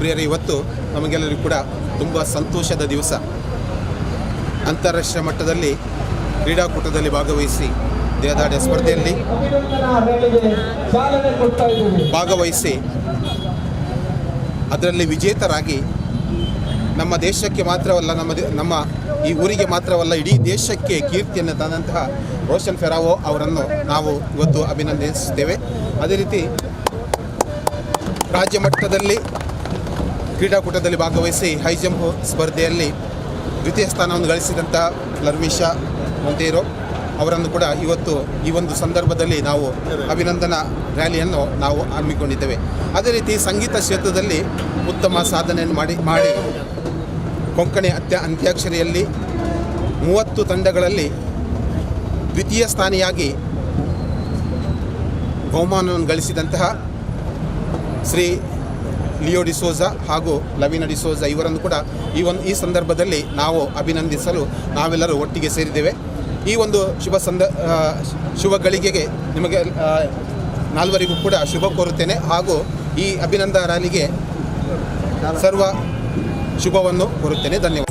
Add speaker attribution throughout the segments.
Speaker 1: ಪ್ರಿಯರೇ, ಇವತ್ತು ನಮಗೆಲ್ಲರಿಗೂ ಕೂಡ ತುಂಬ ಸಂತೋಷದ ದಿವಸ. ಅಂತಾರಾಷ್ಟ್ರೀಯ ಮಟ್ಟದಲ್ಲಿ ಕ್ರೀಡಾಕೂಟದಲ್ಲಿ ಭಾಗವಹಿಸಿ ದೇಹದಾಢ್ಯ ಸ್ಪರ್ಧೆಯಲ್ಲಿ ಭಾಗವಹಿಸಿ ಅದರಲ್ಲಿ ವಿಜೇತರಾಗಿ ನಮ್ಮ ದೇಶಕ್ಕೆ ಮಾತ್ರವಲ್ಲ, ನಮ್ಮ ಈ ಊರಿಗೆ ಮಾತ್ರವಲ್ಲ, ಇಡೀ ದೇಶಕ್ಕೆ ಕೀರ್ತಿಯನ್ನು ತಂದಂತಹ ರೋಷನ್ ಫೆರಾವೋ ಅವರನ್ನು ನಾವು ಇವತ್ತು ಅಭಿನಂದಿಸುತ್ತೇವೆ. ಅದೇ ರೀತಿ ರಾಜ್ಯ ಮಟ್ಟದಲ್ಲಿ ಕ್ರೀಡಾಕೂಟದಲ್ಲಿ ಭಾಗವಹಿಸಿ ಹೈ ಜಂಪ್ ಸ್ಪರ್ಧೆಯಲ್ಲಿ ದ್ವಿತೀಯ ಸ್ಥಾನವನ್ನು ಗಳಿಸಿದಂಥ ಲರ್ಮಿಶಾ ಮೊಂತೇರೊ ಅವರನ್ನು ಕೂಡ ಇವತ್ತು ಈ ಒಂದು ಸಂದರ್ಭದಲ್ಲಿ ನಾವು ಅಭಿನಂದನಾ ರ್ಯಾಲಿಯನ್ನು ನಾವು ಹಮ್ಮಿಕೊಂಡಿದ್ದೇವೆ. ಅದೇ ರೀತಿ ಸಂಗೀತ ಕ್ಷೇತ್ರದಲ್ಲಿ ಉತ್ತಮ ಸಾಧನೆಯನ್ನು ಮಾಡಿ ಕೊಂಕಣಿ ಅಂತ್ಯಾಕ್ಷರಿಯಲ್ಲಿ 30 ತಂಡಗಳಲ್ಲಿ ದ್ವಿತೀಯ ಸ್ಥಾನಿಯಾಗಿ ಬಹುಮಾನವನ್ನು ಗಳಿಸಿದಂತಹ ಶ್ರೀ ಲಿಯೋ ಡಿಸೋಜಾ ಹಾಗೂ ಲವಿನಾ ಡಿಸೋಜಾ ಇವರನ್ನು ಕೂಡ ಈ ಸಂದರ್ಭದಲ್ಲಿ ನಾವು ಅಭಿನಂದಿಸಲು ನಾವೆಲ್ಲರೂ ಒಟ್ಟಿಗೆ ಸೇರಿದ್ದೇವೆ. ಈ ಒಂದು ಶುಭ ಗಳಿಗೆಗೆ ನಿಮಗೆ ನಾಲ್ವರಿಗೂ ಕೂಡ ಶುಭ ಕೋರುತ್ತೇನೆ ಹಾಗೂ ಈ ಅಭಿನಂದನಾ ರ್ಯಾಲಿಗೆ ಸರ್ವ ಶುಭವನ್ನು ಕೋರುತ್ತೇನೆ. ಧನ್ಯವಾದ.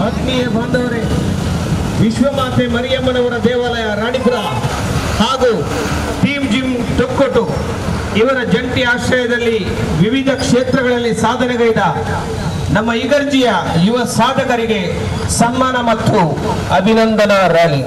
Speaker 2: ಆತ್ಮೀಯ ಬಾಂಧವರೇ, ವಿಶ್ವಮಾತೆ ಮರಿಯಮ್ಮನವರ ದೇವಾಲಯ ರಾಣಿಪುರ ಹಾಗೂ ಟೀಮ್ ಜಿಮ್ ತೊಕ್ಕೊಟ್ಟು ಇವರ ಜಂಟಿ ಆಶ್ರಯದಲ್ಲಿ ವಿವಿಧ ಕ್ಷೇತ್ರಗಳಲ್ಲಿ ಸಾಧನೆಗೈದ ನಮ್ಮ ಇಗರ್ಜಿಯ ಯುವ ಸಾಧಕರಿಗೆ ಸನ್ಮಾನ ಮತ್ತು ಅಭಿನಂದನಾ ರ್ಯಾಲಿ.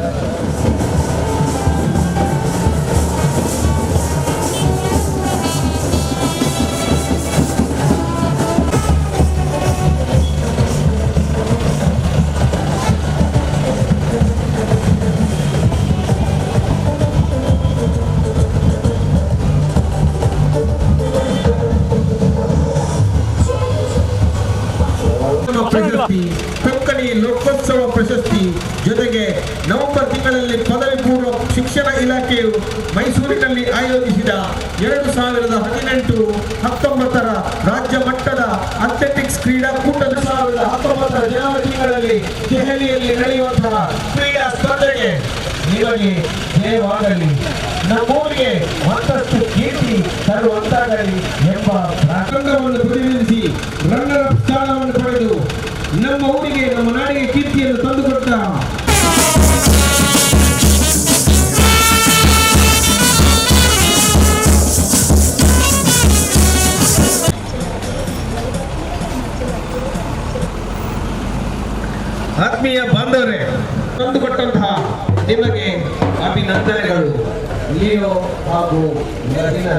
Speaker 2: ನವೆಂಬರ್ ತಿಂಗಳಲ್ಲಿ ಪದವಿ ಪೂರ್ವ ಶಿಕ್ಷಣ ಇಲಾಖೆಯು ಮೈಸೂರಿನಲ್ಲಿ ಆಯೋಜಿಸಿದ 2018-19 ರಾಜ್ಯ ಮಟ್ಟದ ಅಥ್ಲೆಟಿಕ್ಸ್ ಕ್ರೀಡಾಕೂಟದ 2019 ಜನವರಿ ತಿಂಗಳಲ್ಲಿ ದೆಹಲಿಯಲ್ಲಿ ನಡೆಯುವಂತಹ ಕ್ರೀಡಾ ಸ್ಪರ್ಧೆಗೆ ನಿಮಗೆ ಜಯವಾಗಲಿ, ನಮ್ಮೂರಿಗೆ ಮತ್ತಷ್ಟು ಕೀರ್ತಿ ತರುವಂತಾಗಲಿ ಎಂಬ ರಂಗವನ್ನು ಪ್ರತಿನಿಧಿಸಿ ರಂಗರ ಸ್ಥಾನವನ್ನು ಪಡೆದು ನಮ್ಮ ಊರಿಗೆ, ನಮ್ಮ ನಾಡಿಗೆ ಕೀರ್ತಿಯನ್ನು ತಂದುಕೊಟ್ಟ ಆತ್ಮೀಯ ಬಾಂಧವರೇ, ತಂದುಕೊಟ್ಟಂತಹ ನಿಮಗೆ ಅಭಿನಂದನೆಗಳು. ಲಿಯೋ ಹಾಗೂ ಅವರಿಗೆ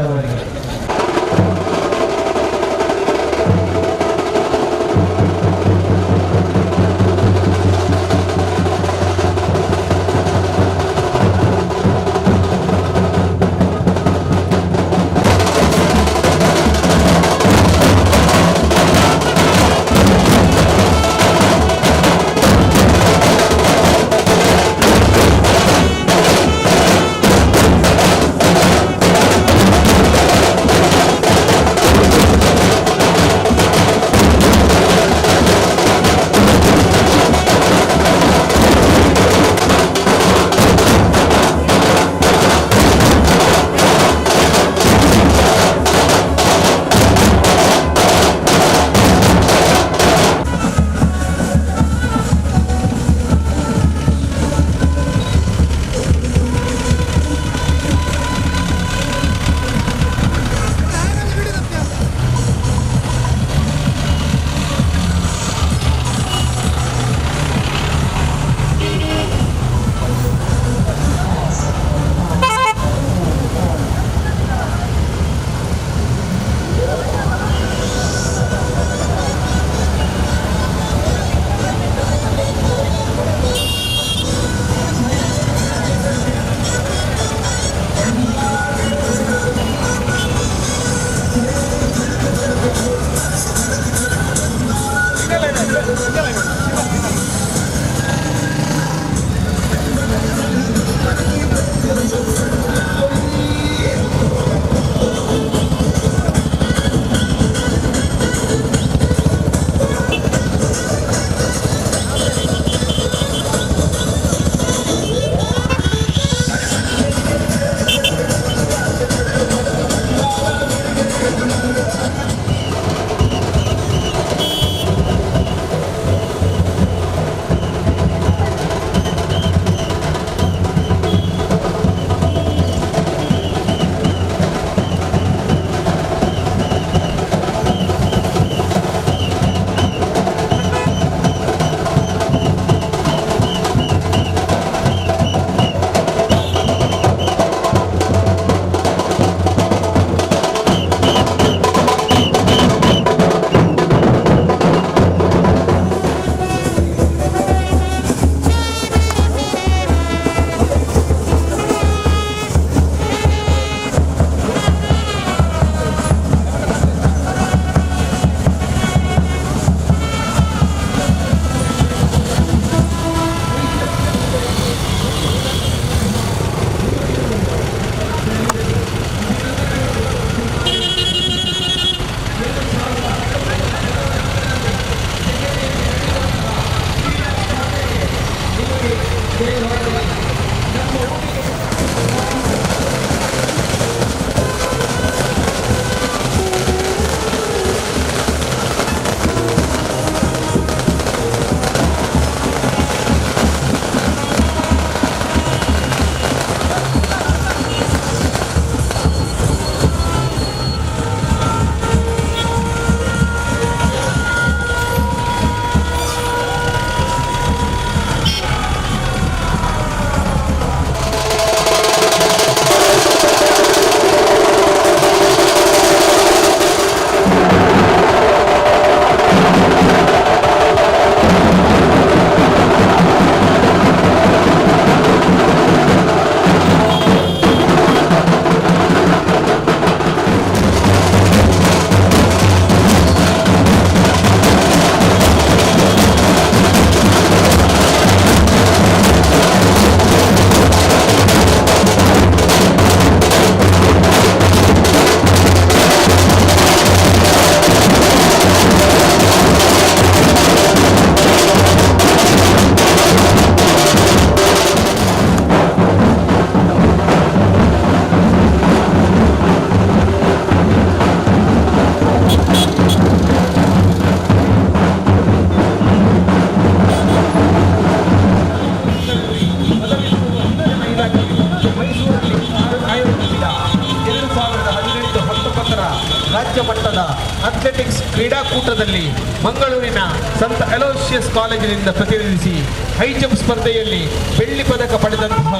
Speaker 2: ಅಥ್ಲೆಟಿಕ್ಸ್ ಕ್ರೀಡಾಕೂಟದಲ್ಲಿ ಮಂಗಳೂರಿನ ಸಂತ ಅಲೋಷಿಯಸ್ ಕಾಲೇಜಿನಿಂದ ಪ್ರತಿನಿಧಿಸಿ ಹೈ ಜಂಪ್ ಸ್ಪರ್ಧೆಯಲ್ಲಿ ಬೆಳ್ಳಿ ಪದಕ ಪಡೆದಂತಹ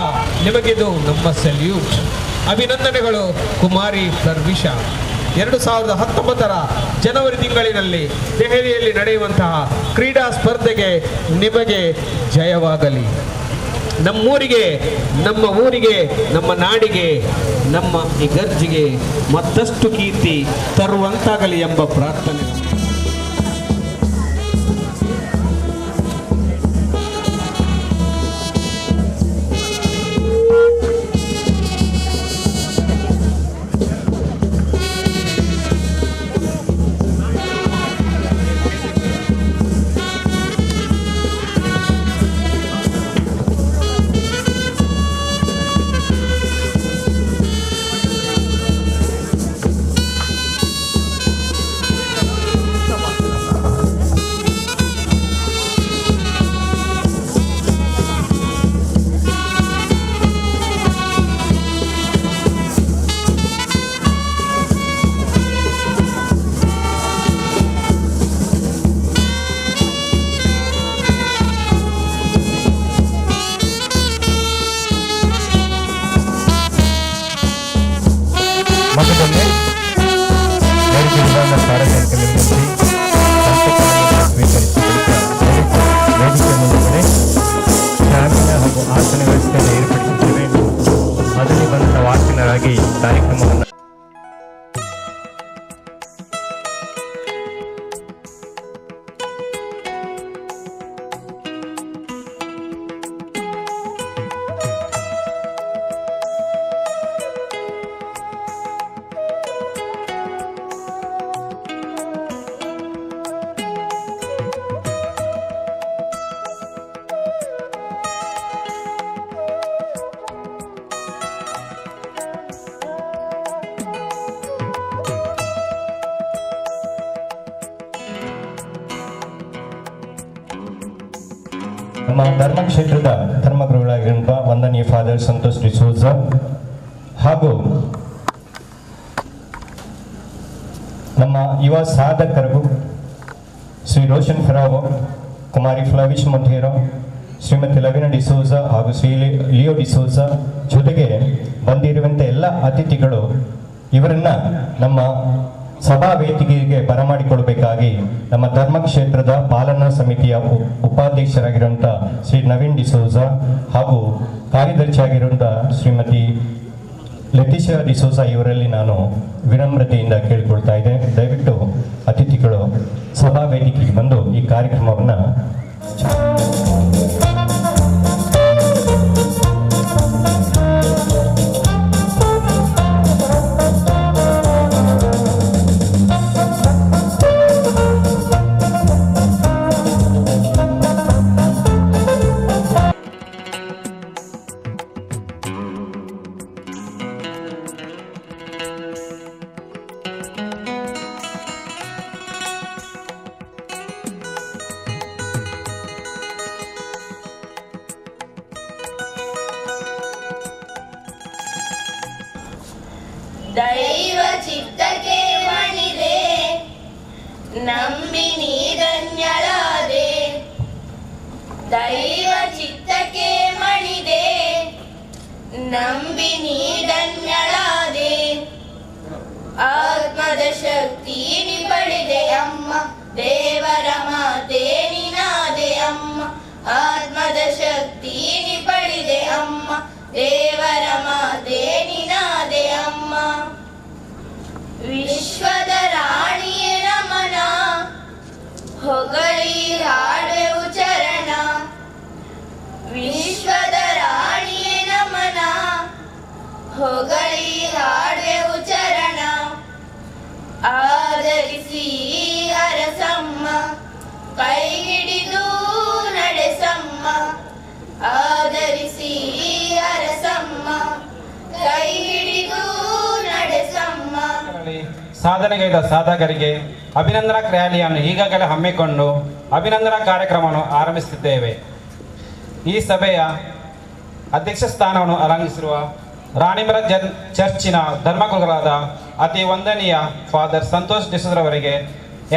Speaker 2: ನಿಮಗಿದು ನಮ್ಮ ಸಲ್ಯೂಟ್. ಅಭಿನಂದನೆಗಳು ಕುಮಾರಿ ಪ್ರರ್ವಿಷಾ. 2019 ಜನವರಿ ತಿಂಗಳಿನಲ್ಲಿ ದೆಹಲಿಯಲ್ಲಿ ನಡೆಯುವಂತಹ ಕ್ರೀಡಾ ಸ್ಪರ್ಧೆಗೆ ನಿಮಗೆ ಜಯವಾಗಲಿ. ನಮ್ಮೂರಿಗೆ, ನಮ್ಮ ಊರಿಗೆ, ನಮ್ಮ ನಾಡಿಗೆ, ನಮ್ಮ ಇಗರ್ಜಿಗೆ ಮತ್ತಷ್ಟು ಕೀರ್ತಿ ತರುವಂತಾಗಲಿ ಎಂಬ ಪ್ರಾರ್ಥನೆ.
Speaker 3: ಮಠದಲ್ಲಿ ನಡೆದಿರುವ ಸಾರ್ವಜನಿಕ ನಿರ್ಮಿಸಿ ಸ್ವೀಕರಿಸಿ ವೇದಿಕೆ ಮುಂದೆ ಶಾಮಿನ ಹಾಗೂ ಆಸನ ವ್ಯವಸ್ಥೆಯನ್ನು ಏರ್ಪಡಿಸುತ್ತೇವೆ. ಅದರಲ್ಲಿ ಬಂದ ವಾಚನರಾಗಿ ಕಾರ್ಯಕ್ರಮವನ್ನು ನಮ್ಮ ಧರ್ಮಕ್ಷೇತ್ರದ ಧರ್ಮಗುರುಗಳಾಗಿರುವ ವಂದನೀಯ ಫಾದರ್ ಸಂತೋಷ್ ಡಿಸೋಜ ಹಾಗೂ ನಮ್ಮ ಯುವ ಸಾಧಕರು ಶ್ರೀ ರೋಷನ್ ಫೆರಾವೋ, ಕುಮಾರಿ ಫ್ಲವಿಶ್ ಮೊಂಟೇರೋ, ಶ್ರೀಮತಿ ಲವಿನಾ ಡಿಸೋಜ ಹಾಗೂ ಶ್ರೀ ಲಿಯೋ ಡಿಸೋಜ ಜೊತೆಗೆ ಬಂದಿರುವಂಥ ಎಲ್ಲ ಅತಿಥಿಗಳು ಇವರನ್ನ ನಮ್ಮ ಸಭಾ ವೇದಿಕೆಗೆ ಬರಮಾಡಿಕೊಳ್ಬೇಕಾಗಿ ನಮ್ಮ ಧರ್ಮಕ್ಷೇತ್ರದ ಪಾಲನಾ ಸಮಿತಿಯ ಉಪಾಧ್ಯಕ್ಷರಾಗಿರುವಂಥ ಶ್ರೀ ನವೀನ್ ಡಿಸೋಜ ಹಾಗೂ ಕಾರ್ಯದರ್ಶಿಯಾಗಿರುವಂಥ ಶ್ರೀಮತಿ ಲೆಟಿಷಾ ಡಿಸೋಜ ಇವರಲ್ಲಿ ನಾನು ವಿನಮ್ರತೆಯಿಂದ ಕೇಳಿಕೊಳ್ತಾ ಇದ್ದೆ. ದಯವಿಟ್ಟು ಅತಿಥಿಗಳು ಸಭಾ ವೇದಿಕೆಗೆ ಬಂದು ಈ ಕಾರ್ಯಕ್ರಮವನ್ನು
Speaker 4: ದೈವ ಚಿತ್ತಕ್ಕೆ ಮಣಿದೆ ನಂಬಿ ನೀರನ್ಯಳಾದೆ. ದೈವ ಚಿತ್ತಕ್ಕೆ ಮಣಿದೆ ನಂಬಿ ನೀರನ್ಯಳಾದೆ. ಆತ್ಮದ ಶಕ್ತಿ ಪಡೆದೆ ಅಮ್ಮ, ದೇವರ ಮಾತೆ ನಿನಾದೆ ಅಮ್ಮ. ಆತ್ಮದ ಶಕ್ತಿ ಪಡೆದೆ ಅಮ್ಮ, ದೇವರ ಮಾತೆ ನಿನಾದೆ ಅಮ್ಮ. ವಿಶ್ವದ ರಾಣಿಯೇ ನಮನ, ಹೊಗಳಿ ಹಾಡುವೆವು ಚರಣ. ವಿಶ್ವದ ರಾಣಿಯೇ ನಮನ, ಹೊಗಳಿ ಹಾಡುವೆವು ಚರಣ. ಆದರಿಸಿ ಅರಸಮ್ಮ, ಕೈ ಹಿಡಿದು ನಡೆಸಮ್ಮ. ಆದರಿಸಿ ಅರಸಮ್ಮ, ಕೈ ಹಿಡಿದು ನಡೆಸಮ್ಮ.
Speaker 5: ಸಾಧನೆಗೈದ ಸಾಧಕರಿಗೆ ಅಭಿನಂದನಾ ರ್ಯಾಲಿಯನ್ನು ಈಗಾಗಲೇ ಹಮ್ಮಿಕೊಂಡು ಅಭಿನಂದನಾ ಕಾರ್ಯಕ್ರಮವನ್ನು ಆರಂಭಿಸುತ್ತಿದ್ದೇವೆ. ಈ ಸಭೆಯ ಅಧ್ಯಕ್ಷ ಸ್ಥಾನವನ್ನು ಅಲಂಘಿಸಿರುವ ರಾಣಿಮರ ಚರ್ಚಿನ ಧರ್ಮಗುರುಗಳಾದ ಅತಿ ವಂದನೀಯ ಫಾದರ್ ಸಂತೋಷ್ ಡಿಸೋಜರವರಿಗೆ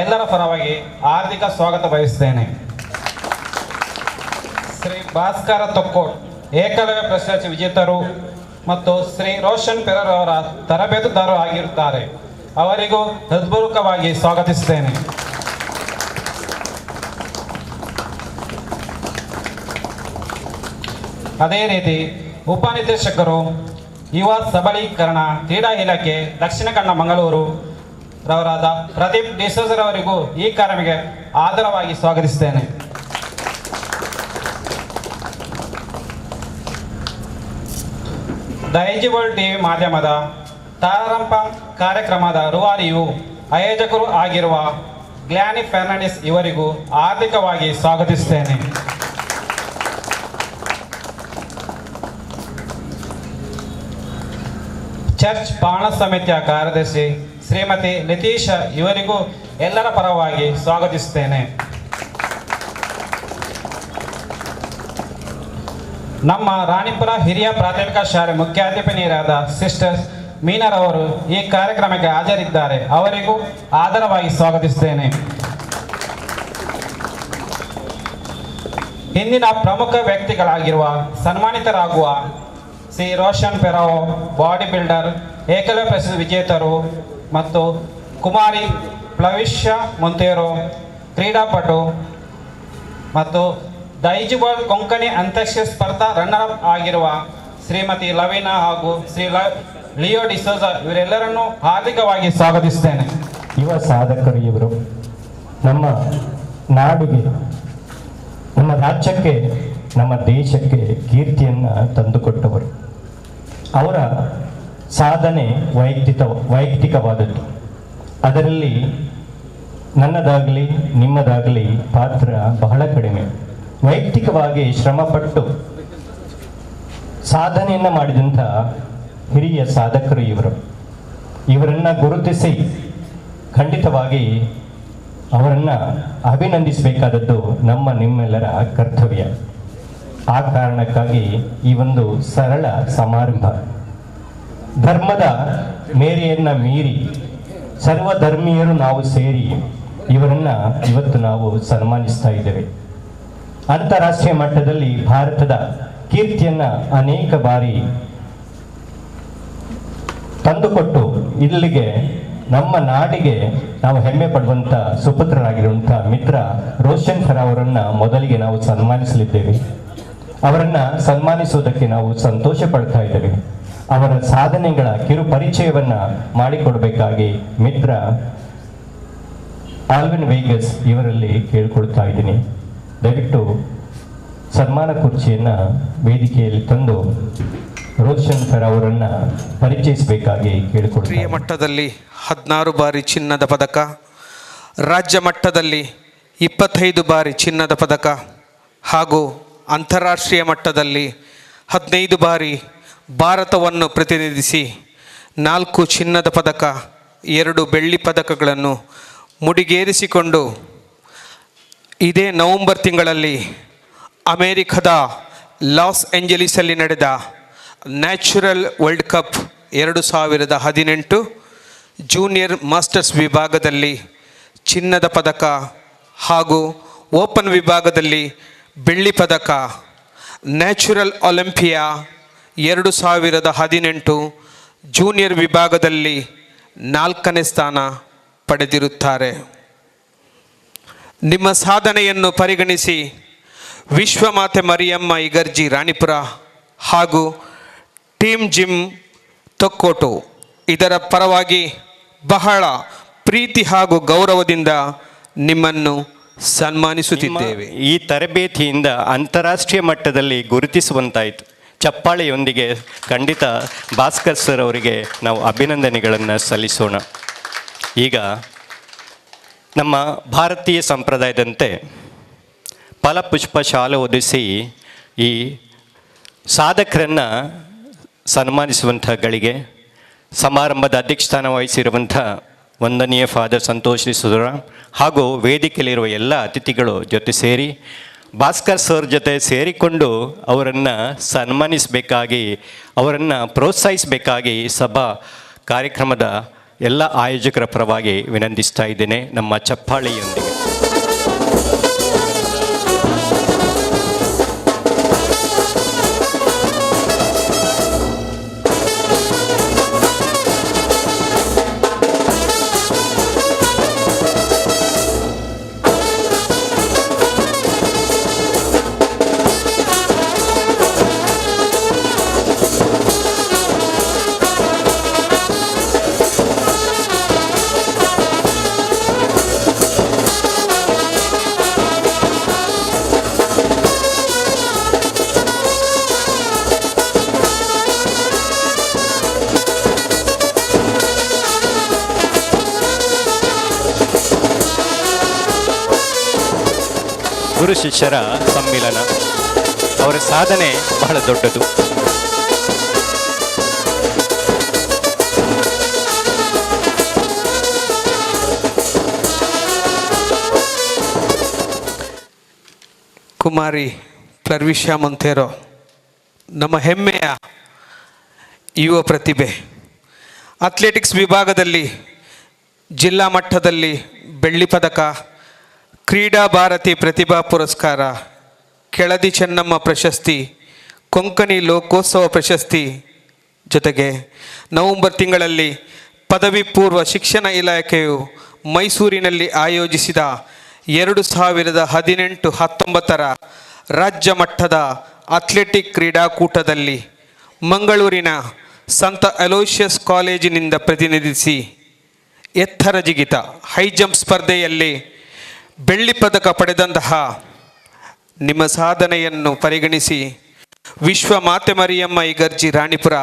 Speaker 5: ಎಲ್ಲರ ಪರವಾಗಿ ಹಾರ್ದಿಕ ಸ್ವಾಗತ ಬಯಸುತ್ತೇನೆ. ಶ್ರೀ ಭಾಸ್ಕರ ತೊಕ್ಕೋಟ್ ಏಕಲವ್ಯ ಪ್ರಶಸ್ತಿ ವಿಜೇತರು ಮತ್ತು ಶ್ರೀ ರೋಷನ್ ಪೆರರ್ ತರಬೇತುದಾರರು ಆಗಿರುತ್ತಾರೆ. ಅವರಿಗೂ ಹೃತ್ಪೂರ್ವಕವಾಗಿ ಸ್ವಾಗತಿಸುತ್ತೇನೆ. ಅದೇ ರೀತಿ ಉಪನಿರ್ದೇಶಕರು ಯುವ ಸಬಲೀಕರಣ ಕ್ರೀಡಾ ಇಲಾಖೆ ದಕ್ಷಿಣ ಕನ್ನಡ ಮಂಗಳೂರು ರವರಾದ ಪ್ರದೀಪ್ ಡಿಸೋಜರವರಿಗೂ ಈ ಕಾರ್ಯಕ್ರಮಕ್ಕೆ ಆದರವಾಗಿ ಸ್ವಾಗತಿಸುತ್ತೇನೆ. ದೈಜಿವಲ್ ಟಿವಿ ಮಾಧ್ಯಮದ ತಾರಾರಂಪ ಕಾರ್ಯಕ್ರಮದ ರೂವಾರಿಯು ಆಯೋಜಕರು ಆಗಿರುವ ಗ್ಲಾನಿ ಫೆರ್ನಾಂಡಿಸ್ ಇವರಿಗೂ ಹಾರ್ದಿಕವಾಗಿ ಸ್ವಾಗತಿಸುತ್ತೇನೆ. ಚರ್ಚ್ ಪಾಲನಾ ಸಮಿತಿಯ ಕಾರ್ಯದರ್ಶಿ ಶ್ರೀಮತಿ ನಿತೀಶ ಇವರಿಗೂ ಎಲ್ಲರ ಪರವಾಗಿ ಸ್ವಾಗತಿಸುತ್ತೇನೆ. ನಮ್ಮ ರಾಣಿಪುರ ಹಿರಿಯ ಪ್ರಾಥಮಿಕ ಶಾಲೆ ಮುಖ್ಯಾಧ್ಯಾಪಕರಾದ ಸಿಸ್ಟರ್ ಮೀನರವರು ಈ ಕಾರ್ಯಕ್ರಮಕ್ಕೆ ಹಾಜರಿದ್ದಾರೆ. ಅವರಿಗೂ ಆದರವಾಗಿ ಸ್ವಾಗತಿಸುತ್ತೇನೆ. ಇಂದಿನ ಪ್ರಮುಖ ವ್ಯಕ್ತಿಗಳಾಗಿರುವ ಸನ್ಮಾನಿತರಾಗುವ ಶ್ರೀ ರೋಷನ್ ಪೆರಾವೋ ಬಾಡಿ ಬಿಲ್ಡರ್ ಏಕಲವ್ಯ ಪ್ರಶಸ್ತಿ ವಿಜೇತರು ಮತ್ತು ಕುಮಾರಿ ಪ್ಲವಿಷ್ಯ ಮೊಂತೇರೋ ಕ್ರೀಡಾಪಟು ಮತ್ತು ದೈಜಿಬಾಲ್ ಕೊಂಕಣಿ ಅಂತಾರಾಷ್ಟ್ರೀಯ ಸ್ಪರ್ಧಾ ರನ್ನರ್ ಅಪ್ ಆಗಿರುವ ಶ್ರೀಮತಿ ಲವೀನಾ ಹಾಗೂ ಶ್ರೀ ಲಿಯೋ ಡಿಸೋಜ ಇವರೆಲ್ಲರನ್ನೂ ಹಾರ್ದಿಕವಾಗಿ ಸ್ವಾಗತಿಸುತ್ತೇನೆ.
Speaker 3: ಯುವ ಸಾಧಕರು ಇವರು ನಮ್ಮ ನಾಡಿಗೆ, ನಮ್ಮ ರಾಜ್ಯಕ್ಕೆ, ನಮ್ಮ ದೇಶಕ್ಕೆ ಕೀರ್ತಿಯನ್ನು ತಂದುಕೊಟ್ಟವರು. ಅವರ ಸಾಧನೆ ವೈಯಕ್ತಿಕವಾದದ್ದು. ಅದರಲ್ಲಿ ನನ್ನದಾಗಲಿ ನಿಮ್ಮದಾಗಲಿ ಪಾತ್ರ ಬಹಳ ಕಡಿಮೆ. ವೈಯಕ್ತಿಕವಾಗಿ ಶ್ರಮಪಟ್ಟು ಸಾಧನೆಯನ್ನು ಮಾಡಿದಂಥ ಹಿರಿಯ ಸಾಧಕರು ಇವರನ್ನು ಗುರುತಿಸಿ ಖಂಡಿತವಾಗಿ ಅವರನ್ನು ಅಭಿನಂದಿಸಬೇಕಾದದ್ದು ನಿಮ್ಮೆಲ್ಲರ ಕರ್ತವ್ಯ. ಆ ಕಾರಣಕ್ಕಾಗಿ ಈ ಒಂದು ಸರಳ ಸಮಾರಂಭ, ಧರ್ಮದ ಮೇರೆಯನ್ನು ಮೀರಿ ಸರ್ವಧರ್ಮೀಯರು ನಾವು ಸೇರಿ ಇವರನ್ನು ಇವತ್ತು ನಾವು ಸನ್ಮಾನಿಸ್ತಾ ಇದ್ದೇವೆ. ಅಂತಾರಾಷ್ಟ್ರೀಯ ಮಟ್ಟದಲ್ಲಿ ಭಾರತದ ಕೀರ್ತಿಯನ್ನು ಅನೇಕ ಬಾರಿ ತಂದುಕೊಟ್ಟು ಇಲ್ಲಿಗೆ ನಮ್ಮ ನಾಡಿಗೆ ನಾವು ಹೆಮ್ಮೆ ಪಡುವಂಥ ಸುಪುತ್ರರಾಗಿರುವಂಥ ಮಿತ್ರ ರೋಷನ್ ಫೆರಾವ್ ಅವರನ್ನು ಮೊದಲಿಗೆ ನಾವು ಸನ್ಮಾನಿಸಲಿದ್ದೇವೆ. ಅವರನ್ನು ಸನ್ಮಾನಿಸುವುದಕ್ಕೆ ನಾವು ಸಂತೋಷ ಪಡ್ತಾ ಇದ್ದೇವೆ. ಅವರ ಸಾಧನೆಗಳ ಕಿರು ಪರಿಚಯವನ್ನು ಮಾಡಿಕೊಡ್ಬೇಕಾಗಿ ಮಿತ್ರ ಆಲ್ವಿನ್ ವೇಗಸ್ ಇವರಲ್ಲಿ ಕೇಳಿಕೊಳ್ತಾ ಇದ್ದೀನಿ. ದಯವಿಟ್ಟು ಸನ್ಮಾನ ಕುರ್ಚಿಯನ್ನು ವೇದಿಕೆಯಲ್ಲಿ ತಂದು ರೋಷನ್ ಫೆರಾವ್ ಅವರನ್ನು ಪರಿಚಯಿಸಬೇಕಾಗಿ ಕೇಳಿಕೊಡ್ತೀನಿ.
Speaker 6: ರಾಷ್ಟ್ರೀಯ ಮಟ್ಟದಲ್ಲಿ 16 ಬಾರಿ ಚಿನ್ನದ ಪದಕ, ರಾಜ್ಯ ಮಟ್ಟದಲ್ಲಿ 25 ಬಾರಿ ಚಿನ್ನದ ಪದಕ ಹಾಗೂ ಅಂತಾರಾಷ್ಟ್ರೀಯ ಮಟ್ಟದಲ್ಲಿ 15 ಬಾರಿ ಭಾರತವನ್ನು ಪ್ರತಿನಿಧಿಸಿ 4 ಚಿನ್ನದ ಪದಕ, 2 ಬೆಳ್ಳಿ ಪದಕಗಳನ್ನು ಮುಡಿಗೇರಿಸಿಕೊಂಡು ಇದೇ ನವೆಂಬರ್ ತಿಂಗಳಲ್ಲಿ ಅಮೇರಿಕದ ಲಾಸ್ ಏಂಜಲೀಸಲ್ಲಿ ನಡೆದ natural world cup 2018 junior masters ವಿಭಾಗದಲ್ಲಿ ಚಿನ್ನದ ಪದಕ ಹಾಗೂ ಓಪನ್ ವಿಭಾಗದಲ್ಲಿ ಬೆಳ್ಳಿ ಪದಕ, ನ್ಯಾಚುರಲ್ ಒಲಿಂಪಿಯಾ 2018 ಜೂನಿಯರ್ ವಿಭಾಗದಲ್ಲಿ 4ನೇ ಸ್ಥಾನ ಪಡೆದಿರುತ್ತಾರೆ. ನಿಮ್ಮ ಸಾಧನೆಯನ್ನು ಪರಿಗಣಿಸಿ ವಿಶ್ವಮಾತೆ ಮರಿಯಮ್ಮ ಇಗರ್ಜಿ ರಾಣಿಪುರ ಹಾಗೂ ಟೀಮ್ ಜಿಮ್ ತೊಕ್ಕೋಟು ಇದರ ಪರವಾಗಿ ಬಹಳ ಪ್ರೀತಿ ಹಾಗೂ ಗೌರವದಿಂದ ನಿಮ್ಮನ್ನು ಸನ್ಮಾನಿಸುತ್ತಿದ್ದೇವೆ.
Speaker 3: ಈ ತರಬೇತಿಯಿಂದ ಅಂತಾರಾಷ್ಟ್ರೀಯ ಮಟ್ಟದಲ್ಲಿ ಗುರುತಿಸುವಂತಾಯಿತು. ಚಪ್ಪಾಳೆಯೊಂದಿಗೆ ಖಂಡಿತ ಭಾಸ್ಕರ್ ಸರ್ ಅವರಿಗೆ ನಾವು ಅಭಿನಂದನೆಗಳನ್ನು ಸಲ್ಲಿಸೋಣ. ಈಗ ನಮ್ಮ ಭಾರತೀಯ ಸಂಪ್ರದಾಯದಂತೆ ಫಲಪುಷ್ಪ ಶಾಲೆ ಒದಿಸಿ ಈ ಸಾಧಕರನ್ನು ಸನ್ಮಾನಿಸುವಂಥ ಗಳಿಗೆ ಸಮಾರಂಭದ ಅಧ್ಯಕ್ಷಸ್ಥಾನ ವಹಿಸಿರುವಂಥ ವಂದನೀಯ ಫಾದರ್ ಸಂತೋಷ್ ಡಿಸೋಜ ಹಾಗೂ ವೇದಿಕೆಯಲ್ಲಿರುವ ಎಲ್ಲ ಅತಿಥಿಗಳು ಜೊತೆ ಸೇರಿ ಭಾಸ್ಕರ್ ಸರ್ ಜೊತೆ ಸೇರಿಕೊಂಡು ಅವರನ್ನು ಸನ್ಮಾನಿಸಬೇಕಾಗಿ, ಅವರನ್ನು ಪ್ರೋತ್ಸಾಹಿಸಬೇಕಾಗಿ ಸಭಾ ಕಾರ್ಯಕ್ರಮದ ಎಲ್ಲ ಆಯೋಜಕರ ಪರವಾಗಿ ವಿನಂತಿಸ್ತಾ ಇದ್ದೇನೆ ನಮ್ಮ ಚಪ್ಪಾಳೆಯೊಂದಿಗೆ. ಗುರು ಶಿಷ್ಯರ ಸಮ್ಮಿಲನ, ಅವರ ಸಾಧನೆ ಬಹಳ ದೊಡ್ಡದು.
Speaker 6: ಕುಮಾರಿ ಪ್ಲರ್ವಿಷಾ ಮೊಂತೇರೋ ನಮ್ಮ ಹೆಮ್ಮೆಯ ಯುವ ಪ್ರತಿಭೆ. ಅಥ್ಲೆಟಿಕ್ಸ್ ವಿಭಾಗದಲ್ಲಿ ಜಿಲ್ಲಾ ಮಟ್ಟದಲ್ಲಿ ಬೆಳ್ಳಿ ಪದಕ, ಕ್ರೀಡಾ ಭಾರತಿ ಪ್ರತಿಭಾ ಪುರಸ್ಕಾರ, ಕೆಳದಿ ಚೆನ್ನಮ್ಮ ಪ್ರಶಸ್ತಿ, ಕೊಂಕಣಿ ಲೋಕೋತ್ಸವ ಪ್ರಶಸ್ತಿ, ಜೊತೆಗೆ ನವೆಂಬರ್ ತಿಂಗಳಲ್ಲಿ ಪದವಿ ಪೂರ್ವ ಶಿಕ್ಷಣ ಇಲಾಖೆಯು ಮೈಸೂರಿನಲ್ಲಿ ಆಯೋಜಿಸಿದ 2018-19 ರಾಜ್ಯ ಮಟ್ಟದ ಅಥ್ಲೆಟಿಕ್ ಕ್ರೀಡಾಕೂಟದಲ್ಲಿ ಮಂಗಳೂರಿನ ಸಂತ ಅಲೋಷಿಯಸ್ ಕಾಲೇಜಿನಿಂದ ಪ್ರತಿನಿಧಿಸಿ ಎತ್ತರ ಜಿಗಿತ ಹೈ ಜಂಪ್ ಸ್ಪರ್ಧೆಯಲ್ಲಿ ಬೆಳ್ಳಿ ಪದಕ ಪಡೆದಂತಹ ನಿಮ್ಮ ಸಾಧನೆಯನ್ನು ಪರಿಗಣಿಸಿ ವಿಶ್ವ ಮಾತೆ ಮರಿಯಮ್ಮ ಇಗರ್ಜಿ ರಾಣಿಪುರ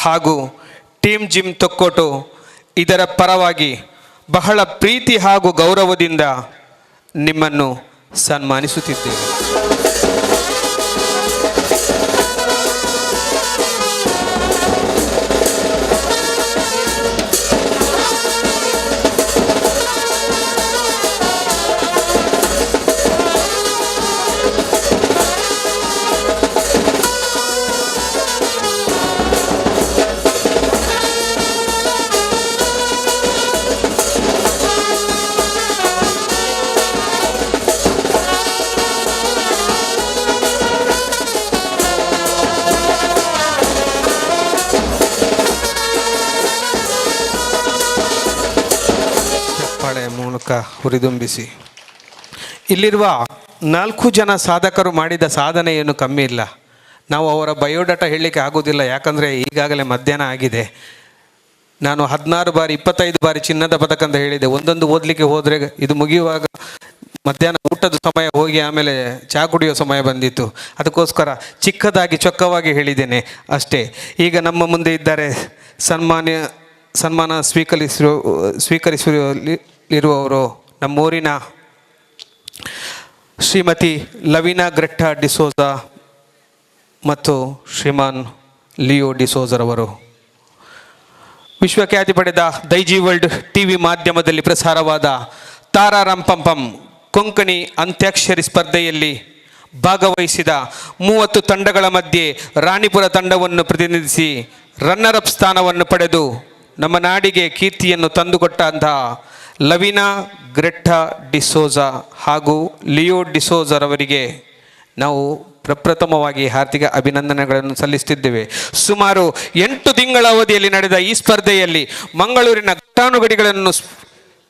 Speaker 6: ಹಾಗೂ ಟೀಮ್ ಜಿಮ್ ತೊಕ್ಕೋಟು ಇದರ ಪರವಾಗಿ ಬಹಳ ಪ್ರೀತಿ ಹಾಗೂ ಗೌರವದಿಂದ ನಿಮ್ಮನ್ನು ಸನ್ಮಾನಿಸುತ್ತಿದ್ದೇವೆ. ಮೂಲಕ ಹುರಿದುಂಬಿಸಿ. ಇಲ್ಲಿರುವ 4 ಜನ ಸಾಧಕರು ಮಾಡಿದ ಸಾಧನೆ ಏನು ಕಮ್ಮಿ ಇಲ್ಲ. ನಾವು ಅವರ ಬಯೋಡಾಟಾ ಹೇಳಲಿಕ್ಕೆ ಆಗೋದಿಲ್ಲ, ಯಾಕಂದರೆ ಈಗಾಗಲೇ ಮಧ್ಯಾಹ್ನ ಆಗಿದೆ. ನಾನು 16 ಬಾರಿ 25 ಬಾರಿ ಚಿನ್ನದ ಪದಕ ಅಂತ ಹೇಳಿದೆ. ಒಂದೊಂದು ಓದಲಿಕ್ಕೆ ಹೋದರೆ ಇದು ಮುಗಿಯುವಾಗ ಮಧ್ಯಾಹ್ನ ಊಟದ ಸಮಯ ಹೋಗಿ ಆಮೇಲೆ ಚಹಾ ಕುಡಿಯೋ ಸಮಯ ಬಂದಿತ್ತು. ಅದಕ್ಕೋಸ್ಕರ ಚಿಕ್ಕದಾಗಿ ಚೊಕ್ಕವಾಗಿ ಹೇಳಿದ್ದೇನೆ ಅಷ್ಟೇ. ಈಗ ನಮ್ಮ ಮುಂದೆ ಇದ್ದಾರೆ ಸನ್ಮಾನ ಸ್ವೀಕರಿಸಿರುವವರು ನಮ್ಮೂರಿನ ಶ್ರೀಮತಿ ಲವಿನಾ ಗ್ರೆಟ್ಟಾ ಡಿಸೋಜಾ ಮತ್ತು ಶ್ರೀಮಾನ್ ಲಿಯೋ ಡಿಸೋಜರವರು. ವಿಶ್ವಖ್ಯಾತಿ ಪಡೆದ ದೈಜಿ ವರ್ಲ್ಡ್ ಟಿವಿ ಮಾಧ್ಯಮದಲ್ಲಿ ಪ್ರಸಾರವಾದ ತಾರಾರಾಮ್ ಪಂಪಂ ಕೊಂಕಣಿ ಅಂತ್ಯಾಕ್ಷರಿ ಸ್ಪರ್ಧೆಯಲ್ಲಿ ಭಾಗವಹಿಸಿದ 30 ತಂಡಗಳ ಮಧ್ಯೆ ರಾಣಿಪುರ ತಂಡವನ್ನು ಪ್ರತಿನಿಧಿಸಿ ರನ್ನರ್ ಅಪ್ ಸ್ಥಾನವನ್ನು ಪಡೆದು ನಮ್ಮ ನಾಡಿಗೆ ಕೀರ್ತಿಯನ್ನು ತಂದುಕೊಟ್ಟಂತಹ ಲವಿನಾ ಗ್ರೆಟ್ಟಾ ಡಿಸೋಜಾ ಹಾಗೂ ಲಿಯೋ ಡಿಸೋಜರವರಿಗೆ ನಾವು ಪ್ರಪ್ರಥಮವಾಗಿ ಹಾರ್ದಿಕ ಅಭಿನಂದನೆಗಳನ್ನು ಸಲ್ಲಿಸುತ್ತಿದ್ದೇವೆ. ಸುಮಾರು 8 ತಿಂಗಳ ಅವಧಿಯಲ್ಲಿ ನಡೆದ ಈ ಸ್ಪರ್ಧೆಯಲ್ಲಿ ಮಂಗಳೂರಿನ ಘಟ್ಟಾನುಘಟಿಗಳನ್ನು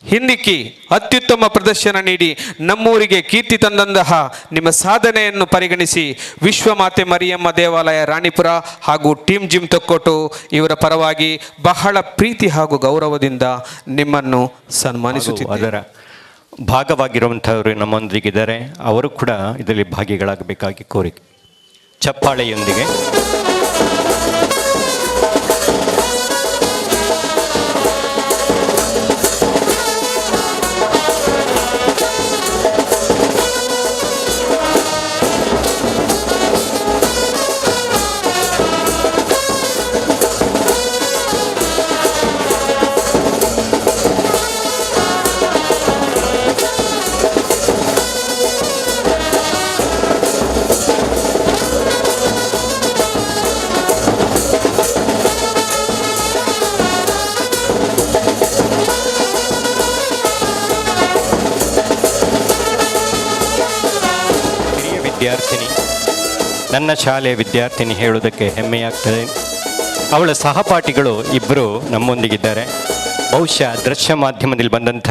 Speaker 6: ಹಿಂದಿಕ್ಕಿ ಅತ್ಯುತ್ತಮ ಪ್ರದರ್ಶನ ನೀಡಿ ನಮ್ಮೂರಿಗೆ ಕೀರ್ತಿ ತಂದಂತಹ ನಿಮ್ಮ ಸಾಧನೆಯನ್ನು ಪರಿಗಣಿಸಿ ವಿಶ್ವಮಾತೆ ಮರಿಯಮ್ಮ ದೇವಾಲಯ ರಾಣಿಪುರ ಹಾಗೂ ಟೀಮ್ ಜಿಮ್ ತೊಕ್ಕೋಟು ಇವರ ಪರವಾಗಿ ಬಹಳ ಪ್ರೀತಿ ಹಾಗೂ ಗೌರವದಿಂದ ನಿಮ್ಮನ್ನು ಸನ್ಮಾನಿಸುತ್ತಿದ್ದೇವೆ.
Speaker 3: ಅದರ ಭಾಗವಾಗಿರುವಂಥವರು ನಮ್ಮೊಂದಿಗಿದ್ದಾರೆ, ಅವರು ಕೂಡ ಇದರಲ್ಲಿ ಭಾಗಿಗಳಾಗಬೇಕಾಗಿ ಕೋರಿಕೆ. ಚಪ್ಪಾಳೆಯೊಂದಿಗೆ ನನ್ನ ಶಾಲೆಯ ವಿದ್ಯಾರ್ಥಿನಿ ಹೇಳುವುದಕ್ಕೆ ಹೆಮ್ಮೆಯಾಗ್ತದೆ. ಅವಳ ಸಹಪಾಠಿಗಳು ಇಬ್ಬರು ನಮ್ಮೊಂದಿಗಿದ್ದಾರೆ. ಬಹುಶಃ ದೃಶ್ಯ ಮಾಧ್ಯಮದಲ್ಲಿ ಬಂದಂಥ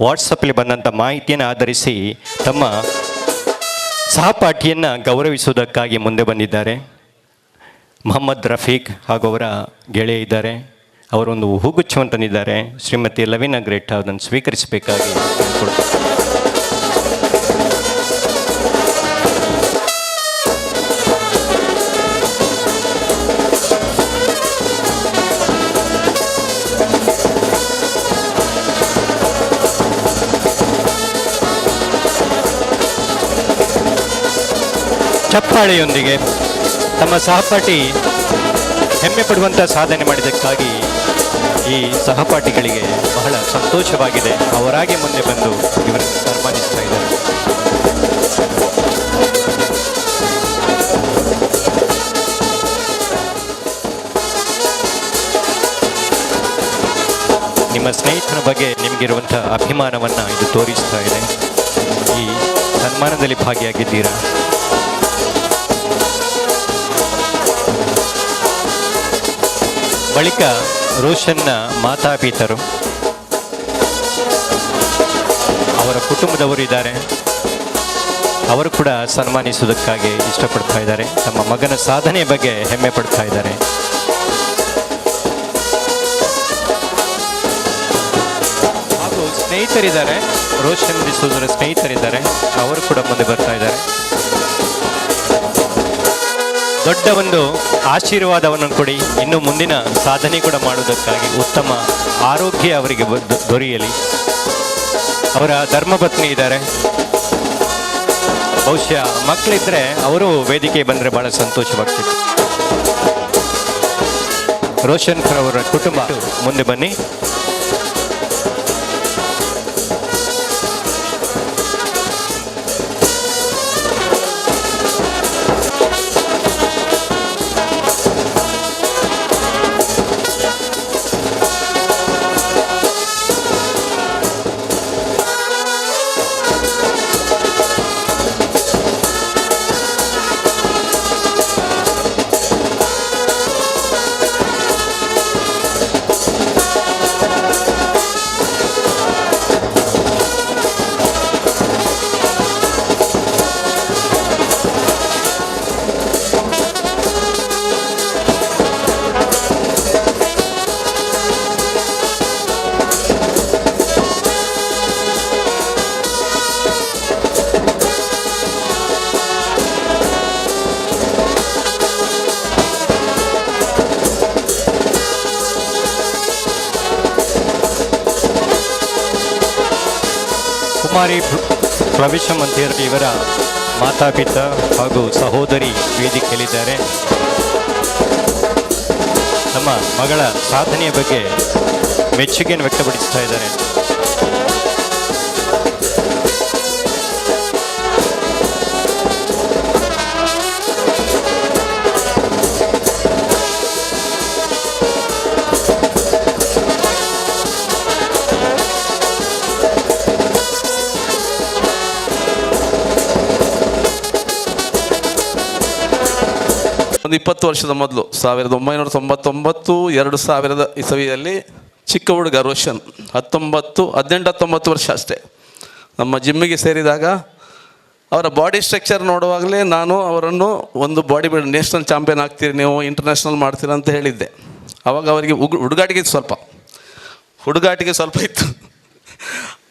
Speaker 3: ವಾಟ್ಸಪ್ಪಲ್ಲಿ ಬಂದಂಥ ಮಾಹಿತಿಯನ್ನು ಆಧರಿಸಿ ತಮ್ಮ ಸಹಪಾಠಿಯನ್ನು ಗೌರವಿಸುವುದಕ್ಕಾಗಿ ಮುಂದೆ ಬಂದಿದ್ದಾರೆ. ಮೊಹಮ್ಮದ್ ರಫೀಕ್ ಹಾಗೂ ಅವರ ಗೆಳೆಯ ಇದ್ದಾರೆ. ಅವರೊಂದು ಹೂಗುಚ್ಛವನ್ನು ತಂದಿದ್ದಾರೆ. ಶ್ರೀಮತಿ ಲವಿನಾ ಗ್ರೇಟ್ ಅದನ್ನು ಸ್ವೀಕರಿಸಬೇಕಾಗಿ ಕೇಳಿಕೊಳ್ತಾರೆ. ಚಪ್ಪಾಳೆಯೊಂದಿಗೆ ತಮ್ಮ ಸಹಪಾಠಿ ಹೆಮ್ಮೆ ಪಡುವಂಥ ಸಾಧನೆ ಮಾಡಿದ್ದಕ್ಕಾಗಿ ಈ ಸಹಪಾಠಿಗಳಿಗೆ ಬಹಳ ಸಂತೋಷವಾಗಿದೆ. ಅವರಾಗೆ ಮುಂದೆ ಬಂದು ಇವರನ್ನು ಸನ್ಮಾನಿಸ್ತಾ ಇದ್ದಾರೆ. ನಿಮ್ಮ ಸ್ನೇಹಿತನ ಬಗ್ಗೆ ನಿಮಗಿರುವಂಥ ಅಭಿಮಾನವನ್ನು ಇದು ತೋರಿಸ್ತಾ ಇದೆ. ಈ ಸನ್ಮಾನದಲ್ಲಿ ಭಾಗಿಯಾಗಿದ್ದೀರಾ. ಬಳಿಕ ರೋಷನ್ನ ಮಾತಾಪಿತರು, ಅವರ ಕುಟುಂಬದವರು ಇದ್ದಾರೆ. ಅವರು ಕೂಡ ಸನ್ಮಾನಿಸುವುದಕ್ಕಾಗಿ ಇಷ್ಟಪಡ್ತಾ ಇದ್ದಾರೆ. ತಮ್ಮ ಮಗನ ಸಾಧನೆಯ ಬಗ್ಗೆ ಹೆಮ್ಮೆ ಪಡ್ತಾ ಇದ್ದಾರೆ. ಹಾಗೂ ಸ್ನೇಹಿತರಿದ್ದಾರೆ, ರೋಷನ್ ಡಿಸೋಜರ ಸ್ನೇಹಿತರಿದ್ದಾರೆ. ಅವರು ಕೂಡ ಮುಂದೆ ಬರ್ತಾ ಇದ್ದಾರೆ. ದೊಡ್ಡ ಒಂದು ಆಶೀರ್ವಾದವನ್ನು ಕೊಡಿ. ಇನ್ನು ಮುಂದಿನ ಸಾಧನೆ ಕೂಡ ಮಾಡುವುದಕ್ಕಾಗಿ ಉತ್ತಮ ಆರೋಗ್ಯ ಅವರಿಗೆ ದೊರೆಯಲಿ. ಅವರ ಧರ್ಮಪತ್ನಿ ಇದ್ದಾರೆ. ಬಹುಶಃ ಮಕ್ಕಳಿದ್ರೆ ಅವರು ವೇದಿಕೆ ಬಂದರೆ ಬಹಳ ಸಂತೋಷವಾಗ್ತಿತ್ತು. ರೋಷನ್ ಖರ್ ಅವರ ಕುಟುಂಬ ಮುಂದೆ ಬನ್ನಿ. ಕುಮಾರಿ ಪ್ರವೇಶಮಂತಿಯರು ಇವರ ಮಾತಾಪಿತ ಹಾಗೂ ಸಹೋದರಿ ವೇದಿಕೆಯಲ್ಲಿದ್ದಾರೆ. ನಮ್ಮ ಮಗಳ ಸಾಧನೆಯ ಬಗ್ಗೆ ಮೆಚ್ಚುಗೆಯನ್ನು ವ್ಯಕ್ತಪಡಿಸ್ತಾ ಇದ್ದಾರೆ.
Speaker 7: ಒಂದು 20 ವರ್ಷದ ಮೊದಲು 1999 2000 ಇಸವಿಯಲ್ಲಿ ಚಿಕ್ಕ ಹುಡುಗ ರೋಷನ್ 18-19 ವರ್ಷ ಅಷ್ಟೇ ನಮ್ಮ ಜಿಮ್ಮಿಗೆ ಸೇರಿದಾಗ ಅವರ ಬಾಡಿ ಸ್ಟ್ರಕ್ಚರ್ ನೋಡುವಾಗಲೇ ನಾನು ಅವರನ್ನು ಒಂದು ಬಾಡಿ ಬಿಲ್ಡ್ ನ್ಯಾಷನಲ್ ಚಾಂಪಿಯನ್ ಆಗ್ತೀರಿ ನೀವು, ಇಂಟರ್ನ್ಯಾಷನಲ್ ಮಾಡ್ತೀರ ಅಂತ ಹೇಳಿದ್ದೆ. ಆವಾಗ ಅವರಿಗೆ ಹುಡುಗಾಟಿಗೆ ಸ್ವಲ್ಪ ಇತ್ತು.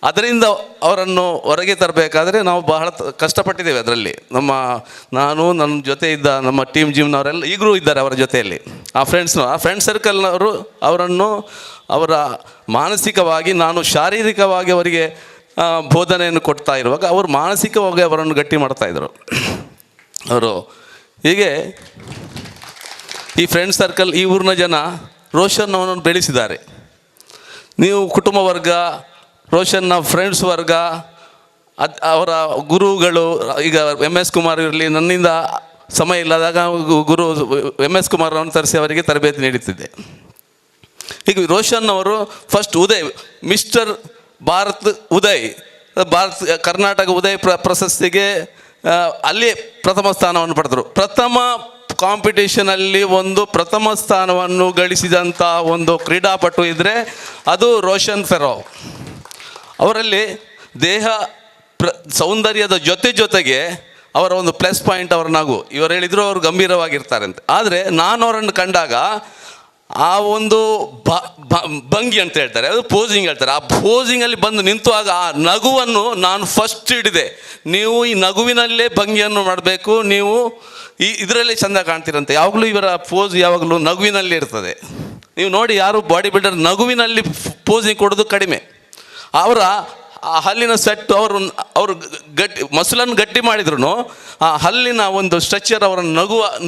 Speaker 7: ಅದರಿಂದ ಅವರನ್ನು ಹೊರಗೆ ತರಬೇಕಾದ್ರೆ ನಾವು ಬಹಳ ಕಷ್ಟಪಟ್ಟಿದ್ದೇವೆ. ಅದರಲ್ಲಿ ನನ್ನ ಜೊತೆ ಇದ್ದ ನಮ್ಮ ಟೀಮ್ ಜಿಮ್ನವರೆಲ್ಲ ಈಗಲೂ ಇದ್ದಾರೆ ಅವರ ಜೊತೆಯಲ್ಲಿ. ಆ ಫ್ರೆಂಡ್ ಸರ್ಕಲ್ನವರು ಅವರನ್ನು ಅವರ ಮಾನಸಿಕವಾಗಿ, ನಾನು ಶಾರೀರಿಕವಾಗಿ ಅವರಿಗೆ ಬೋಧನೆಯನ್ನು ಕೊಡ್ತಾ ಇರುವಾಗ ಅವರು ಮಾನಸಿಕವಾಗಿ ಅವರನ್ನು ಗಟ್ಟಿ ಮಾಡ್ತಾಯಿದ್ರು. ಅವರು ಹೀಗೆ ಈ ಫ್ರೆಂಡ್ ಸರ್ಕಲ್, ಈ ಊರಿನ ಜನ ರೋಷನ್ ಅವನನ್ನು ಬೆಳೆಸಿದ್ದಾರೆ. ನೀವು ಕುಟುಂಬ ವರ್ಗ, ರೋಷನ್ನ ಫ್ರೆಂಡ್ಸ್ ವರ್ಗ, ಅವರ ಗುರುಗಳು, ಈಗ MS ಕುಮಾರ್ ಇರಲಿ, ನನ್ನಿಂದ ಸಮಯ ಇಲ್ಲದಾಗ ಗುರು MS ಕುಮಾರವನ್ನು ತರಿಸಿ ಅವರಿಗೆ ತರಬೇತಿ ನೀಡುತ್ತಿದ್ದೆ. ಈಗ ರೋಷನ್ ಅವರು ಫಸ್ಟ್ ಉದಯ್, ಮಿಸ್ಟರ್ ಭಾರತ್ ಉದಯ್, ಕರ್ನಾಟಕ ಉದಯ್ ಪ್ರಶಸ್ತಿಗೆ ಅಲ್ಲಿ ಪ್ರಥಮ ಸ್ಥಾನವನ್ನು ಪಡೆದರು. ಪ್ರಥಮ ಕಾಂಪಿಟೇಷನಲ್ಲಿ ಒಂದು ಪ್ರಥಮ ಸ್ಥಾನವನ್ನು ಗಳಿಸಿದಂಥ ಒಂದು ಕ್ರೀಡಾಪಟು ಇದ್ದರೆ ಅದು ರೋಷನ್ ಫೆರೋವ್. ಅವರಲ್ಲಿ ದೇಹ ಸೌಂದರ್ಯದ ಜೊತೆಗೆ ಅವರ ಒಂದು ಪ್ಲಸ್ ಪಾಯಿಂಟ್ ಅವರ ನಗು. ಇವರು ಹೇಳಿದರು ಅವರು ಗಂಭೀರವಾಗಿರ್ತಾರೆ ಅಂತ. ಆದರೆ ನಾನು ಅವರನ್ನು ಕಂಡಾಗ ಆ ಒಂದು ಭಂಗಿ ಅಂತ ಹೇಳ್ತಾರೆ, ಅದು ಪೋಸಿಂಗ್ ಹೇಳ್ತಾರೆ. ಆ ಪೋಸಿಂಗಲ್ಲಿ ಬಂದು ನಿಂತುವಾಗ ಆ ನಗುವನ್ನು ನಾನು ಫಸ್ಟ್ ಹಿಡಿದೆ. ನೀವು ಈ ನಗುವಿನಲ್ಲೇ ಭಂಗಿಯನ್ನು ಮಾಡಬೇಕು, ನೀವು ಇದರಲ್ಲೇ ಚೆಂದ ಕಾಣ್ತೀರಂತೆ. ಯಾವಾಗಲೂ ಇವರ ಪೋಸ್ ಯಾವಾಗಲೂ ನಗುವಿನಲ್ಲಿ ಇರ್ತದೆ. ನೀವು ನೋಡಿ, ಯಾರು ಬಾಡಿ ಬಿಲ್ಡರ್ ನಗುವಿನಲ್ಲಿ ಪೋಸಿಂಗ್ ಕೊಡೋದು ಕಡಿಮೆ. ಅವರ ಆ ಹಲ್ಲಿನ ಸೆಟ್ ಅವರು ಮಸಲನ್ನು ಗಟ್ಟಿ ಮಾಡಿದ್ರು ಆ ಹಲ್ಲಿನ ಒಂದು ಸ್ಟ್ರಕ್ಚರ್ ಅವರ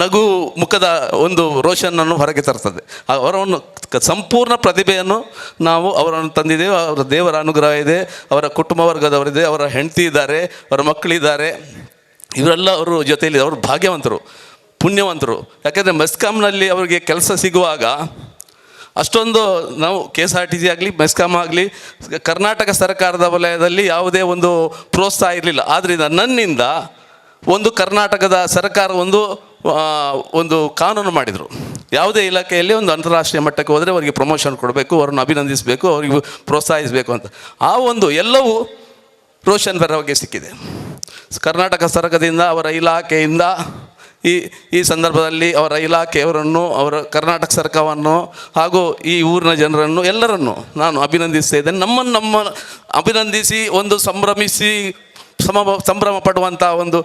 Speaker 7: ನಗು ಮುಖದ ಒಂದು ರೋಷನನ್ನು ಹೊರಗೆ ತರ್ತದೆ. ಅವರ ಒಂದು ಸಂಪೂರ್ಣ ಪ್ರತಿಭೆಯನ್ನು ನಾವು ಅವರನ್ನು ತಂದಿದ್ದೇವೆ. ಅವರ ದೇವರ ಅನುಗ್ರಹ ಇದೆ, ಅವರ ಕುಟುಂಬ ವರ್ಗದವರಿದೆ, ಅವರ ಹೆಂಡತಿ ಇದ್ದಾರೆ, ಅವರ ಮಕ್ಕಳಿದ್ದಾರೆ. ಇವರೆಲ್ಲ ಅವರು ಜೊತೆಯಲ್ಲಿ ಅವರು ಭಾಗ್ಯವಂತರು, ಪುಣ್ಯವಂತರು. ಯಾಕೆಂದರೆ ಮೆಸ್ಕಾಮ್ನಲ್ಲಿ ಅವರಿಗೆ ಕೆಲಸ ಸಿಗುವಾಗ ಅಷ್ಟೊಂದು ನಾವು KSRTC ಆಗಲಿ ಮೆಸ್ಕಾಮ್ ಆಗಲಿ ಕರ್ನಾಟಕ ಸರ್ಕಾರದ ವಲಯದಲ್ಲಿ ಯಾವುದೇ ಒಂದು ಪ್ರೋತ್ಸಾಹ ಇರಲಿಲ್ಲ. ಆದ್ದರಿಂದ ನನ್ನಿಂದ ಒಂದು ಕರ್ನಾಟಕದ ಸರ್ಕಾರ ಒಂದು ಕಾನೂನು ಮಾಡಿದರು. ಯಾವುದೇ ಇಲಾಖೆಯಲ್ಲಿ ಒಂದು ಅಂತಾರಾಷ್ಟ್ರೀಯ ಮಟ್ಟಕ್ಕೆ ಹೋದರೆ ಅವರಿಗೆ ಪ್ರಮೋಷನ್ ಕೊಡಬೇಕು, ಅವರನ್ನು ಅಭಿನಂದಿಸಬೇಕು, ಅವರಿಗೆ ಪ್ರೋತ್ಸಾಹಿಸಬೇಕು ಅಂತ. ಆ ಒಂದು ಎಲ್ಲವೂ ರೋಷನ್ ಫೆರೋವ್ಗೆ ಸಿಕ್ಕಿದೆ. ಕರ್ನಾಟಕ ಸರ್ಕಾರದಿಂದ, ಅವರ ಇಲಾಖೆಯಿಂದ ಈ ಸಂದರ್ಭದಲ್ಲಿ ಅವರ ಇಲಾಖೆಯವರನ್ನು, ಅವರ ಕರ್ನಾಟಕ ಸರ್ಕಾರವನ್ನು ಹಾಗೂ ಈ ಊರಿನ ಜನರನ್ನು ಎಲ್ಲರನ್ನು ನಾನು ಅಭಿನಂದಿಸ್ತಾ ಇದ್ದೇನೆ. ನಮ್ಮ ಅಭಿನಂದಿಸಿ ಒಂದು ಸಂಭ್ರಮ ಪಡುವಂಥ ಒಂದು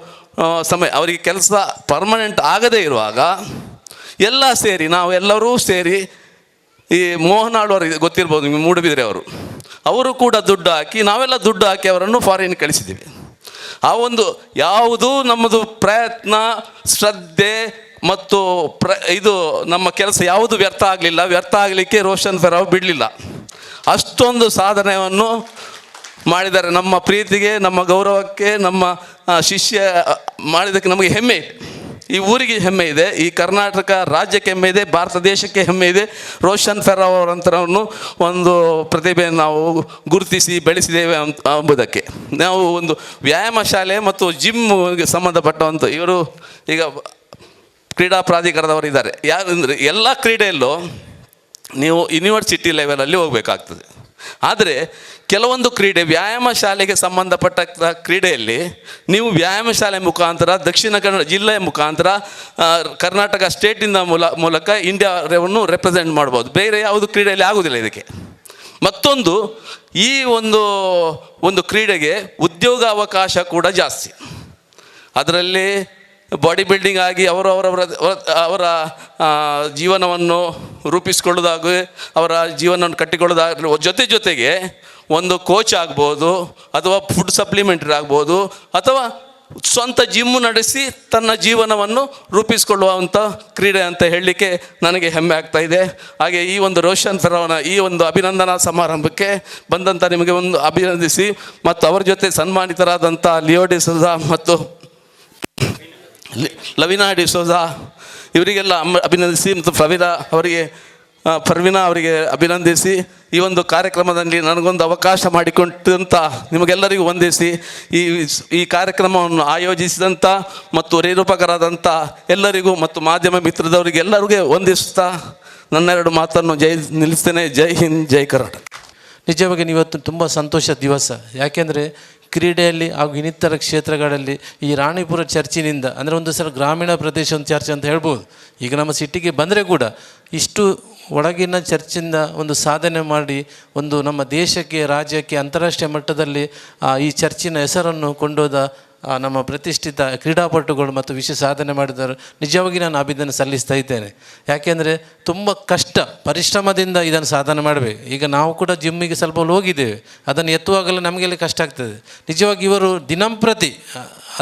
Speaker 7: ಸಮಯ. ಅವರಿಗೆ ಕೆಲಸ ಪರ್ಮನೆಂಟ್ ಆಗದೇ ಇರುವಾಗ ಎಲ್ಲ ಸೇರಿ, ನಾವೆಲ್ಲರೂ ಸೇರಿ, ಈ ಮೋಹನಾಳು ಅವರಿಗೆ ಗೊತ್ತಿರ್ಬೋದು ನಿಮಗೆ, ಮೂಡುಬಿದಿರೆ ಅವರು ಕೂಡ ದುಡ್ಡು ಹಾಕಿ, ನಾವೆಲ್ಲ ದುಡ್ಡು ಹಾಕಿ ಅವರನ್ನು ಫಾರಿನ್ ಕಳಿಸಿದ್ದೀವಿ. ಆ ಒಂದು ಯಾವುದು ನಮ್ಮದು ಪ್ರಯತ್ನ, ಶ್ರದ್ಧೆ ಮತ್ತು ಇದು ನಮ್ಮ ಕೆಲಸ ಯಾವುದು ವ್ಯರ್ಥ ಆಗಲಿಲ್ಲ. ವ್ಯರ್ಥ ಆಗಲಿಕ್ಕೆ ರೋಷನ್ ಫೆರೋವ್ ಬಿಡಲಿಲ್ಲ. ಅಷ್ಟೊಂದು ಸಾಧನೆಯನ್ನು ಮಾಡಿದ್ದಾರೆ. ನಮ್ಮ ಪ್ರೀತಿಗೆ, ನಮ್ಮ ಗೌರವಕ್ಕೆ, ನಮ್ಮ ಶಿಷ್ಯ ಮಾಡಿದ್ದಕ್ಕೆ ನಮಗೆ ಹೆಮ್ಮೆ ಇದೆ. ಈ ಊರಿಗೆ ಹೆಮ್ಮೆ ಇದೆ, ಈ ಕರ್ನಾಟಕ ರಾಜ್ಯಕ್ಕೆ ಹೆಮ್ಮೆ ಇದೆ, ಭಾರತ ದೇಶಕ್ಕೆ ಹೆಮ್ಮೆ ಇದೆ. ರೋಷನ್ ಫೆರೋವ್ ಅವರಂತರವನ್ನು ಒಂದು ಪ್ರತಿಭೆಯನ್ನು ನಾವು ಗುರುತಿಸಿ ಬೆಳೆಸಿದ್ದೇವೆ ಎಂಬುದಕ್ಕೆ. ನಾವು ಒಂದು ವ್ಯಾಯಾಮ ಶಾಲೆ ಮತ್ತು ಜಿಮ್ಗೆ ಸಂಬಂಧಪಟ್ಟಂಥ ಇವರು ಈಗ ಕ್ರೀಡಾ ಪ್ರಾಧಿಕಾರದವರು ಇದ್ದಾರೆ. ಯಾರಂದರೆ ಎಲ್ಲ ಕ್ರೀಡೆಯಲ್ಲೂ ನೀವು ಯೂನಿವರ್ಸಿಟಿ ಲೆವೆಲಲ್ಲಿ ಹೋಗಬೇಕಾಗ್ತದೆ. ಆದರೆ ಕೆಲವೊಂದು ಕ್ರೀಡೆ ವ್ಯಾಯಾಮ ಶಾಲೆಗೆ ಸಂಬಂಧಪಟ್ಟ ಕ್ರೀಡೆಯಲ್ಲಿ ನೀವು ವ್ಯಾಯಾಮ ಶಾಲೆ ಮುಖಾಂತರ, ದಕ್ಷಿಣ ಕನ್ನಡ ಜಿಲ್ಲೆಯ ಮುಖಾಂತರ, ಕರ್ನಾಟಕ ಸ್ಟೇಟಿಂದ ಮೂಲಕ ಇಂಡಿಯಾವನ್ನು ರೆಪ್ರೆಸೆಂಟ್ ಮಾಡ್ಬೋದು. ಬೇರೆ ಯಾವುದು ಕ್ರೀಡೆಯಲ್ಲಿ ಆಗೋದಿಲ್ಲ ಇದಕ್ಕೆ. ಮತ್ತೊಂದು, ಈ ಒಂದು ಕ್ರೀಡೆಗೆ ಉದ್ಯೋಗ ಅವಕಾಶ ಕೂಡ ಜಾಸ್ತಿ. ಅದರಲ್ಲಿ ಬಾಡಿ ಬಿಲ್ಡಿಂಗ್ ಆಗಿ ಅವರ ಜೀವನವನ್ನು ರೂಪಿಸಿಕೊಳ್ಳೋದಾಗಿ, ಅವರ ಜೀವನವನ್ನು ಕಟ್ಟಿಕೊಳ್ಳೋದಾಗಲಿ, ಜೊತೆಗೆ ಒಂದು ಕೋಚ್ ಆಗ್ಬೋದು, ಅಥವಾ ಫುಡ್ ಸಪ್ಲಿಮೆಂಟ್ರಿ ಆಗ್ಬೋದು, ಅಥವಾ ಸ್ವಂತ ಜಿಮ್ಮು ನಡೆಸಿ ತನ್ನ ಜೀವನವನ್ನು ರೂಪಿಸಿಕೊಳ್ಳುವಂಥ ಕ್ರೀಡೆ ಅಂತ ಹೇಳಲಿಕ್ಕೆ ನನಗೆ ಹೆಮ್ಮೆ ಆಗ್ತಾ ಇದೆ. ಹಾಗೆ ಈ ಒಂದು ರೋಷನ್ ಫೆರೋವ್ನ ಈ ಒಂದು ಅಭಿನಂದನಾ ಸಮಾರಂಭಕ್ಕೆ ಬಂದಂಥ ನಿಮಗೆ ಒಂದು ಅಭಿನಂದಿಸಿ, ಮತ್ತು ಅವರ ಜೊತೆ ಸನ್ಮಾನಿತರಾದಂಥ ಲಿಯೋ ಡಿಸೋಜಾ ಮತ್ತು ಲವಿನಾ ಡಿಸೋಜಾ ಇವರಿಗೆಲ್ಲ ಅಭಿನಂದಿಸಿ, ಮತ್ತು ಪರ್ವಿನಾ ಅವರಿಗೆ ಅಭಿನಂದಿಸಿ, ಈ ಒಂದು ಕಾರ್ಯಕ್ರಮದಲ್ಲಿ ನನಗೊಂದು ಅವಕಾಶ ಮಾಡಿಕೊಂಡಂಥ ನಿಮಗೆಲ್ಲರಿಗೂ ವಂದಿಸಿ, ಈ ಕಾರ್ಯಕ್ರಮವನ್ನು ಆಯೋಜಿಸಿದಂಥ ಮತ್ತು ನಿರೂಪಕರಾದಂಥ ಎಲ್ಲರಿಗೂ ಮತ್ತು ಮಾಧ್ಯಮ ಮಿತ್ರದವರಿಗೆ ಎಲ್ಲರಿಗೂ ವಂದಿಸ್ತಾ ನನ್ನೆರಡು ಮಾತನ್ನು ನಿಲ್ಲಿಸ್ತೇನೆ. ಜೈ ಹಿಂದ್, ಜೈ ಕರ್ನಾಟಕ.
Speaker 8: ನಿಜವಾಗಿ ಇವತ್ತು ತುಂಬ ಸಂತೋಷದ ದಿವಸ. ಯಾಕೆಂದರೆ ಕ್ರೀಡೆಯಲ್ಲಿ ಹಾಗೂ ಇನ್ನಿತರ ಕ್ಷೇತ್ರಗಳಲ್ಲಿ ಈ ರಾಣಿಪುರ ಚರ್ಚಿನಿಂದ, ಅಂದರೆ ಒಂದು ಸಲ ಗ್ರಾಮೀಣ ಪ್ರದೇಶ ಒಂದು ಚರ್ಚ್ ಅಂತ ಹೇಳ್ಬೋದು. ಈಗ ನಮ್ಮ ಸಿಟಿಗೆ ಬಂದರೆ ಕೂಡ ಇಷ್ಟು ಒಳಗಿನ ಚರ್ಚಿಂದ ಒಂದು ಸಾಧನೆ ಮಾಡಿ ಒಂದು ನಮ್ಮ ದೇಶಕ್ಕೆ, ರಾಜ್ಯಕ್ಕೆ, ಅಂತಾರಾಷ್ಟ್ರೀಯ ಮಟ್ಟದಲ್ಲಿ ಈ ಚರ್ಚಿನ ಹೆಸರನ್ನು ಕೊಂಡೋದ ನಮ್ಮ ಪ್ರತಿಷ್ಠಿತ ಕ್ರೀಡಾಪಟುಗಳು ಮತ್ತು ವಿಶೇಷ ಸಾಧನೆ ಮಾಡಿದರು. ನಿಜವಾಗಿ ನಾನು ಅಭಿನಂದನೆ ಸಲ್ಲಿಸ್ತಾ ಇದ್ದೇನೆ. ಯಾಕೆಂದರೆ ತುಂಬ ಕಷ್ಟ, ಪರಿಶ್ರಮದಿಂದ ಇದನ್ನು ಸಾಧನೆ ಮಾಡಬೇಕು. ಈಗ ನಾವು ಕೂಡ ಜಿಮ್ಮಿಗೆ ಸ್ವಲ್ಪ ಹೋಗಿದ್ದೇವೆ, ಅದನ್ನು ಎತ್ತುವಾಗಲೂ ನಮಗೆಲ್ಲ ಕಷ್ಟ ಆಗ್ತದೆ. ನಿಜವಾಗಿ ಇವರು ದಿನಂಪ್ರತಿ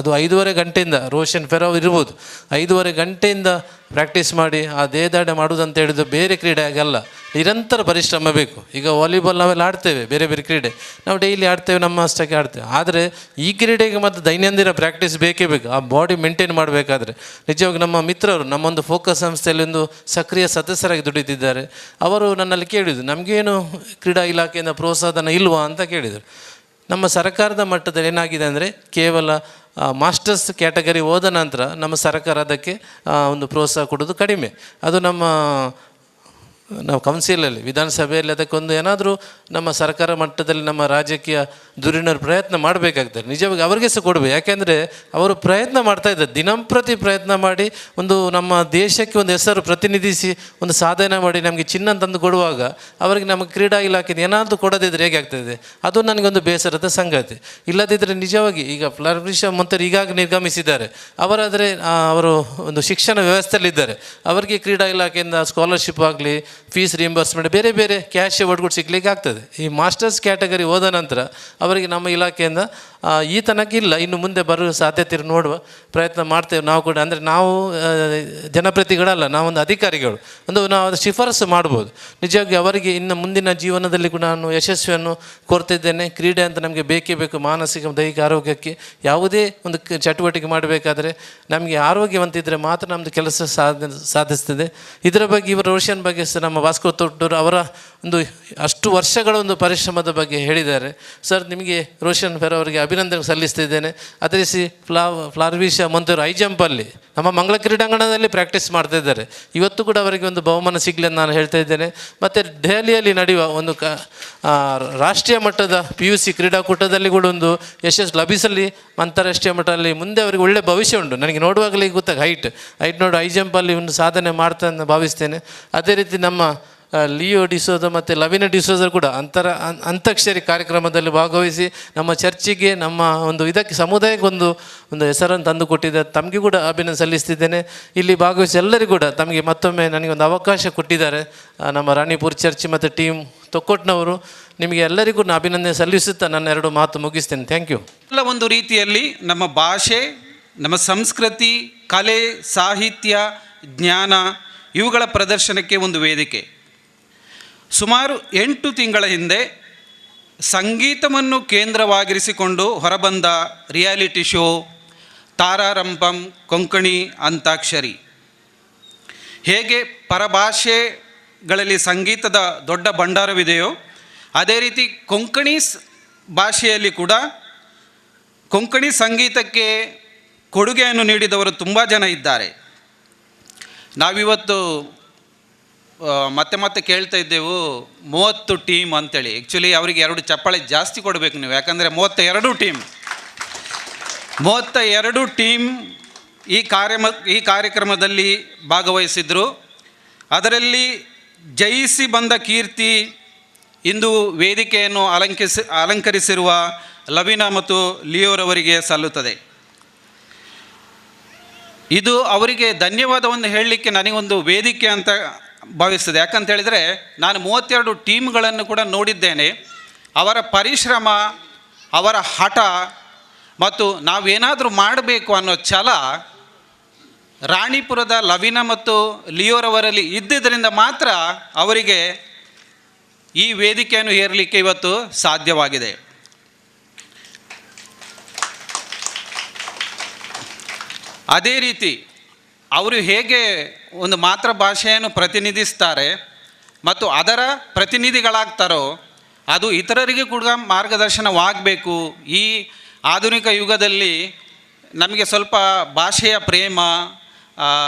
Speaker 8: ಅದು 5.5 ಗಂಟೆಯಿಂದ, ರೋಷನ್ ಫೆರೋವ್ ಇರ್ಬೋದು, 5.5 ಗಂಟೆಯಿಂದ ಪ್ರಾಕ್ಟೀಸ್ ಮಾಡಿ ಆ ದೇಹದಾಢ್ಯ ಮಾಡುವುದಂತ ಹೇಳಿದ್ದು ಬೇರೆ ಕ್ರೀಡೆ ಆಗಲ್ಲ. ನಿರಂತರ ಪರಿಶ್ರಮ ಬೇಕು. ಈಗ ವಾಲಿಬಾಲ್ ನಾವೆಲ್ಲ ಆಡ್ತೇವೆ, ಬೇರೆ ಬೇರೆ ಕ್ರೀಡೆ ನಾವು ಡೈಲಿ ಆಡ್ತೇವೆ, ನಮ್ಮ ಅಷ್ಟಕ್ಕೆ ಆಡ್ತೇವೆ. ಆದರೆ ಈ ಕ್ರೀಡೆಗೆ ಮತ್ತು ದೈನಂದಿನ ಪ್ರಾಕ್ಟೀಸ್ ಬೇಕೇ ಬೇಕು. ಆ ಬಾಡಿ ಮೇಂಟೈನ್ ಮಾಡಬೇಕಾದ್ರೆ ನಿಜವಾಗಿ ನಮ್ಮ ಮಿತ್ರರು ನಮ್ಮೊಂದು ಫೋಕಸ್ ಸಂಸ್ಥೆಯಲ್ಲಿ ಒಂದು ಸಕ್ರಿಯ ಸದಸ್ಯರಾಗಿ ದುಡಿದಿದ್ದಾರೆ. ಅವರು ನನ್ನಲ್ಲಿ ಕೇಳಿದರು, ನಮಗೇನು ಕ್ರೀಡಾ ಇಲಾಖೆಯಿಂದ ಪ್ರೋತ್ಸಾಹನ ಇಲ್ವಾ ಅಂತ ಕೇಳಿದರು. ನಮ್ಮ ಸರ್ಕಾರದ ಮಟ್ಟದಲ್ಲಿ ಏನಾಗಿದೆ ಅಂದರೆ ಕೇವಲ ಮಾಸ್ಟರ್ಸ್ ಕ್ಯಾಟಗರಿ ಹೋದ ನಂತರ ನಮ್ಮ ಸರ್ಕಾರ ಅದಕ್ಕೆ ಒಂದು ಪ್ರೋತ್ಸಾಹ ಕೊಡೋದು ಕಡಿಮೆ. ಅದು ನಾವು ಕೌನ್ಸಿಲಲ್ಲಿ ವಿಧಾನಸಭೆಯಲ್ಲಿ ಅದಕ್ಕೊಂದು ಏನಾದರೂ ನಮ್ಮ ಸರ್ಕಾರ ಮಟ್ಟದಲ್ಲಿ ನಮ್ಮ ರಾಜಕೀಯ ಧುರೀಣರು ಪ್ರಯತ್ನ ಮಾಡಬೇಕಾಗ್ತದೆ. ನಿಜವಾಗಿ ಅವರಿಗೆ ಸಹ ಕೊಡಬೇಕು. ಯಾಕೆಂದರೆ ಅವರು ಪ್ರಯತ್ನ ಮಾಡ್ತಾಯಿದ್ದಾರೆ, ದಿನಂಪ್ರತಿ ಪ್ರಯತ್ನ ಮಾಡಿ ಒಂದು ನಮ್ಮ ದೇಶಕ್ಕೆ ಒಂದು ಹೆಸರು ಪ್ರತಿನಿಧಿಸಿ ಒಂದು ಸಾಧನೆ ಮಾಡಿ ನಮಗೆ ಚಿನ್ನ ತಂದು ಕೊಡುವಾಗ ಅವರಿಗೆ ನಮ್ಮ ಕ್ರೀಡಾ ಇಲಾಖೆಯಿಂದ ಏನಾದರೂ ಕೊಡದಿದ್ದರೆ ಹೇಗೆ ಆಗ್ತದೆ? ಅದು ನನಗೊಂದು ಬೇಸರದ ಸಂಗತಿ. ಇಲ್ಲದಿದ್ದರೆ ನಿಜವಾಗಿ ಈಗ ಫ್ಲರ್ವಿಶಾ ಮೊಂತೆರೊ ಈಗಾಗ ನಿರ್ಗಮಿಸಿದ್ದಾರೆ, ಅವರಾದರೆ ಅವರು ಒಂದು ಶಿಕ್ಷಣ ವ್ಯವಸ್ಥೆಯಲ್ಲಿದ್ದಾರೆ, ಅವರಿಗೆ ಕ್ರೀಡಾ ಇಲಾಖೆಯಿಂದ ಸ್ಕಾಲರ್ಶಿಪ್ ಆಗಲಿ, ಫೀಸ್ ರಿಯಂಬರ್ಸ್ಮೆಂಟ್, ಬೇರೆ ಬೇರೆ ಕ್ಯಾಶ್ ಒಡ್ಗುಟ್ಟು ಸಿಗ್ಲಿಕ್ಕೆ ಆಗ್ತದೆ. ಈ ಮಾಸ್ಟರ್ಸ್ ಕ್ಯಾಟಗರಿ ಹೋದ ನಂತರ ಅವರಿಗೆ ನಮ್ಮ ಇಲಾಖೆಯಿಂದ ಈ ತನಕ ಇಲ್ಲ, ಇನ್ನು ಮುಂದೆ ಬರುವ ಸಾಧ್ಯತೆ ನೋಡುವ ಪ್ರಯತ್ನ ಮಾಡ್ತೇವೆ ನಾವು ಕೂಡ. ಅಂದರೆ ನಾವು ಜನಪ್ರತಿನಿಧಿಗಳಲ್ಲ, ನಾವೊಂದು ಅಧಿಕಾರಿಗಳು, ನಾವು ಅದು ಶಿಫಾರಸು ಮಾಡ್ಬೋದು. ನಿಜವಾಗಿ ಅವರಿಗೆ ಇನ್ನು ಮುಂದಿನ ಜೀವನದಲ್ಲಿ ಕೂಡ ನಾನು ಯಶಸ್ವಿಯನ್ನು ಕೋರ್ತಿದ್ದೇನೆ. ಕ್ರೀಡೆ ಅಂತ ನಮಗೆ ಬೇಕೇ ಬೇಕು, ಮಾನಸಿಕ ದೈಹಿಕ ಆರೋಗ್ಯಕ್ಕೆ. ಯಾವುದೇ ಒಂದು ಚಟುವಟಿಕೆ ಮಾಡಬೇಕಾದ್ರೆ ನಮಗೆ ಆರೋಗ್ಯವಂತಿದ್ದರೆ ಮಾತ್ರ ನಮ್ಮದು ಕೆಲಸ ಸಾಧಿಸ್ತದೆ. ಇದರ ಬಗ್ಗೆ ಇವರು ರೋಷನ್ ಬಗ್ಗೆ ಸಹ ನಮ್ಮ ಭಾಸ್ಕರ್ ತೊಟ್ಟೂರು ಅವರ ಒಂದು ಅಷ್ಟು ವರ್ಷಗಳ ಒಂದು ಪರಿಶ್ರಮದ ಬಗ್ಗೆ ಹೇಳಿದ್ದಾರೆ. ಸರ್, ನಿಮಗೆ ರೋಷನ್ ಫೆರ್ ಅವರಿಗೆ ಅಭಿನಂದನೆ ಸಲ್ಲಿಸ್ತಿದ್ದೇನೆ. ಅದೇ ರೀತಿ ಫ್ಲರ್ವಿಶಾ ಮೊಂತೆರೊ ಹೈ ಜಂಪಲ್ಲಿ ನಮ್ಮ ಮಂಗಳ ಕ್ರೀಡಾಂಗಣದಲ್ಲಿ ಪ್ರಾಕ್ಟೀಸ್ ಮಾಡ್ತಾಯಿದ್ದಾರೆ. ಇವತ್ತು ಕೂಡ ಅವರಿಗೆ ಒಂದು ಬಹುಮಾನ ಸಿಗಲಿ ಅಂತ ನಾನು ಹೇಳ್ತಾ ಇದ್ದೇನೆ. ಮತ್ತು ದೆಹಲಿಯಲ್ಲಿ ನಡೆಯುವ ಒಂದು ರಾಷ್ಟ್ರೀಯ ಮಟ್ಟದ PUC ಕ್ರೀಡಾಕೂಟದಲ್ಲಿ ಕೂಡ ಒಂದು ಯಶಸ್ಸು ಲಭಿಸಲಿ. ಅಂತಾರಾಷ್ಟ್ರೀಯ ಮಟ್ಟದಲ್ಲಿ ಮುಂದೆ ಅವರಿಗೆ ಒಳ್ಳೆಯ ಭವಿಷ್ಯ ಉಂಟು. ನನಗೆ ನೋಡುವಾಗಲೇ ಗೊತ್ತಾಗ ಹೈಟ್ ನೋಡಿ ಹೈ ಜಂಪಲ್ಲಿ ಒಂದು ಸಾಧನೆ ಮಾಡ್ತಾ ಅಂತ ಭಾವಿಸ್ತೇನೆ. ಅದೇ ರೀತಿ ನಮ್ಮ ಲಿಯೋ ಡಿಸೋಜ ಮತ್ತು ಲವಿನಾ ಡಿಸೋಜ ಕೂಡ ಅಂತ್ಯಾಕ್ಷರಿ ಕಾರ್ಯಕ್ರಮದಲ್ಲಿ ಭಾಗವಹಿಸಿ ನಮ್ಮ ಚರ್ಚಿಗೆ, ನಮ್ಮ ಒಂದು ಇದಕ್ಕೆ ಸಮುದಾಯಕ್ಕೆ ಒಂದು ಹೆಸರನ್ನು ತಂದು ಕೊಟ್ಟಿದ್ದಾರೆ. ತಮಗೆ ಕೂಡ ಅಭಿನಂದನೆ ಸಲ್ಲಿಸ್ತಿದ್ದೇನೆ. ಇಲ್ಲಿ ಭಾಗವಹಿಸಿ ಎಲ್ಲರಿಗೂ ಕೂಡ ತಮಗೆ ಮತ್ತೊಮ್ಮೆ ನನಗೊಂದು ಅವಕಾಶ ಕೊಟ್ಟಿದ್ದಾರೆ ನಮ್ಮ ರಾಣಿಪುರ ಚರ್ಚ್ ಮತ್ತು ಟೀಮ್ ತೊಕ್ಕೊಟ್ನವರು. ನಿಮಗೆ ಎಲ್ಲರಿಗೂ ನಾನು ಅಭಿನಂದನೆ ಸಲ್ಲಿಸುತ್ತಾ ನನ್ನ 2 ಮಾತು ಮುಗಿಸ್ತೇನೆ. Thank you.
Speaker 9: ಎಲ್ಲ ಒಂದು ರೀತಿಯಲ್ಲಿ ನಮ್ಮ ಭಾಷೆ, ನಮ್ಮ ಸಂಸ್ಕೃತಿ, ಕಲೆ, ಸಾಹಿತ್ಯ, ಜ್ಞಾನ ಇವುಗಳ ಪ್ರದರ್ಶನಕ್ಕೆ ಒಂದು ವೇದಿಕೆ. ಸುಮಾರು 8 ತಿಂಗಳ ಹಿಂದೆ ಸಂಗೀತವನ್ನು ಕೇಂದ್ರವಾಗಿರಿಸಿಕೊಂಡು ಹೊರಬಂದ ರಿಯಾಲಿಟಿ ಶೋ ತಾರಾರಂಪಂ ಕೊಂಕಣಿ ಅಂತಾಕ್ಷರಿ ಹೇಗೆ ಪರಭಾಷೆಗಳಲ್ಲಿ ಸಂಗೀತದ ದೊಡ್ಡ ಭಂಡಾರವಿದೆಯೋ, ಅದೇ ರೀತಿ ಕೊಂಕಣಿ ಭಾಷೆಯಲ್ಲಿ ಕೂಡ ಕೊಂಕಣಿ ಸಂಗೀತಕ್ಕೆ ಕೊಡುಗೆಯನ್ನು ನೀಡಿದವರು ತುಂಬ ಜನ ಇದ್ದಾರೆ. ನಾವಿವತ್ತು ಮತ್ತೆ ಕೇಳ್ತಾ ಇದ್ದೆವು 30 ಟೀಮ್ ಅಂತೇಳಿ. ಆ್ಯಕ್ಚುಲಿ ಅವರಿಗೆ 2 ಚಪ್ಪಾಳೆ ಜಾಸ್ತಿ ಕೊಡಬೇಕು ನೀವು, ಯಾಕಂದರೆ 32 ಟೀಮ್ ಈ ಕಾರ್ಯಕ್ರಮದಲ್ಲಿ ಭಾಗವಹಿಸಿದರು. ಅದರಲ್ಲಿ ಜಯಿಸಿ ಬಂದ ಕೀರ್ತಿ ಇಂದು ವೇದಿಕೆಯನ್ನು ಅಲಂಕರಿಸಿರುವ ಲವಿನಾ ಮತ್ತು ಲಿಯೋರವರಿಗೆ ಸಲ್ಲುತ್ತದೆ. ಇದು ಅವರಿಗೆ ಧನ್ಯವಾದವನ್ನು ಹೇಳಲಿಕ್ಕೆ ನನಗೊಂದು ವೇದಿಕೆ ಅಂತ ಭಾವಿಸ್ತದೆ. ಯಾಕಂತ ಹೇಳಿದರೆ ನಾನು 32 ಟೀಮ್ಗಳನ್ನು ಕೂಡ ನೋಡಿದ್ದೇನೆ. ಅವರ ಪರಿಶ್ರಮ, ಅವರ ಹಠ ಮತ್ತು ನಾವೇನಾದರೂ ಮಾಡಬೇಕು ಅನ್ನೋ ಛಲ ರಾಣಿಪುರದ ಲವಿನಾ ಮತ್ತು ಲಿಯೋರವರಲ್ಲಿ ಇದ್ದಿದ್ದರಿಂದ ಮಾತ್ರ ಅವರಿಗೆ ಈ ವೇದಿಕೆಯನ್ನು ಏರಲಿಕ್ಕೆ ಇವತ್ತು ಸಾಧ್ಯವಾಗಿದೆ. ಅದೇ ರೀತಿ ಅವರು ಹೇಗೆ ಒಂದು ಮಾತೃಭಾಷೆಯನ್ನು ಪ್ರತಿನಿಧಿಸ್ತಾರೆ ಮತ್ತು ಅದರ ಪ್ರತಿನಿಧಿಗಳಾಗ್ತಾರೋ ಅದು ಇತರರಿಗೆ ಕೂಡ ಮಾರ್ಗದರ್ಶನವಾಗಬೇಕು. ಈ ಆಧುನಿಕ ಯುಗದಲ್ಲಿ ನಮಗೆ ಸ್ವಲ್ಪ ಭಾಷೆಯ ಪ್ರೇಮ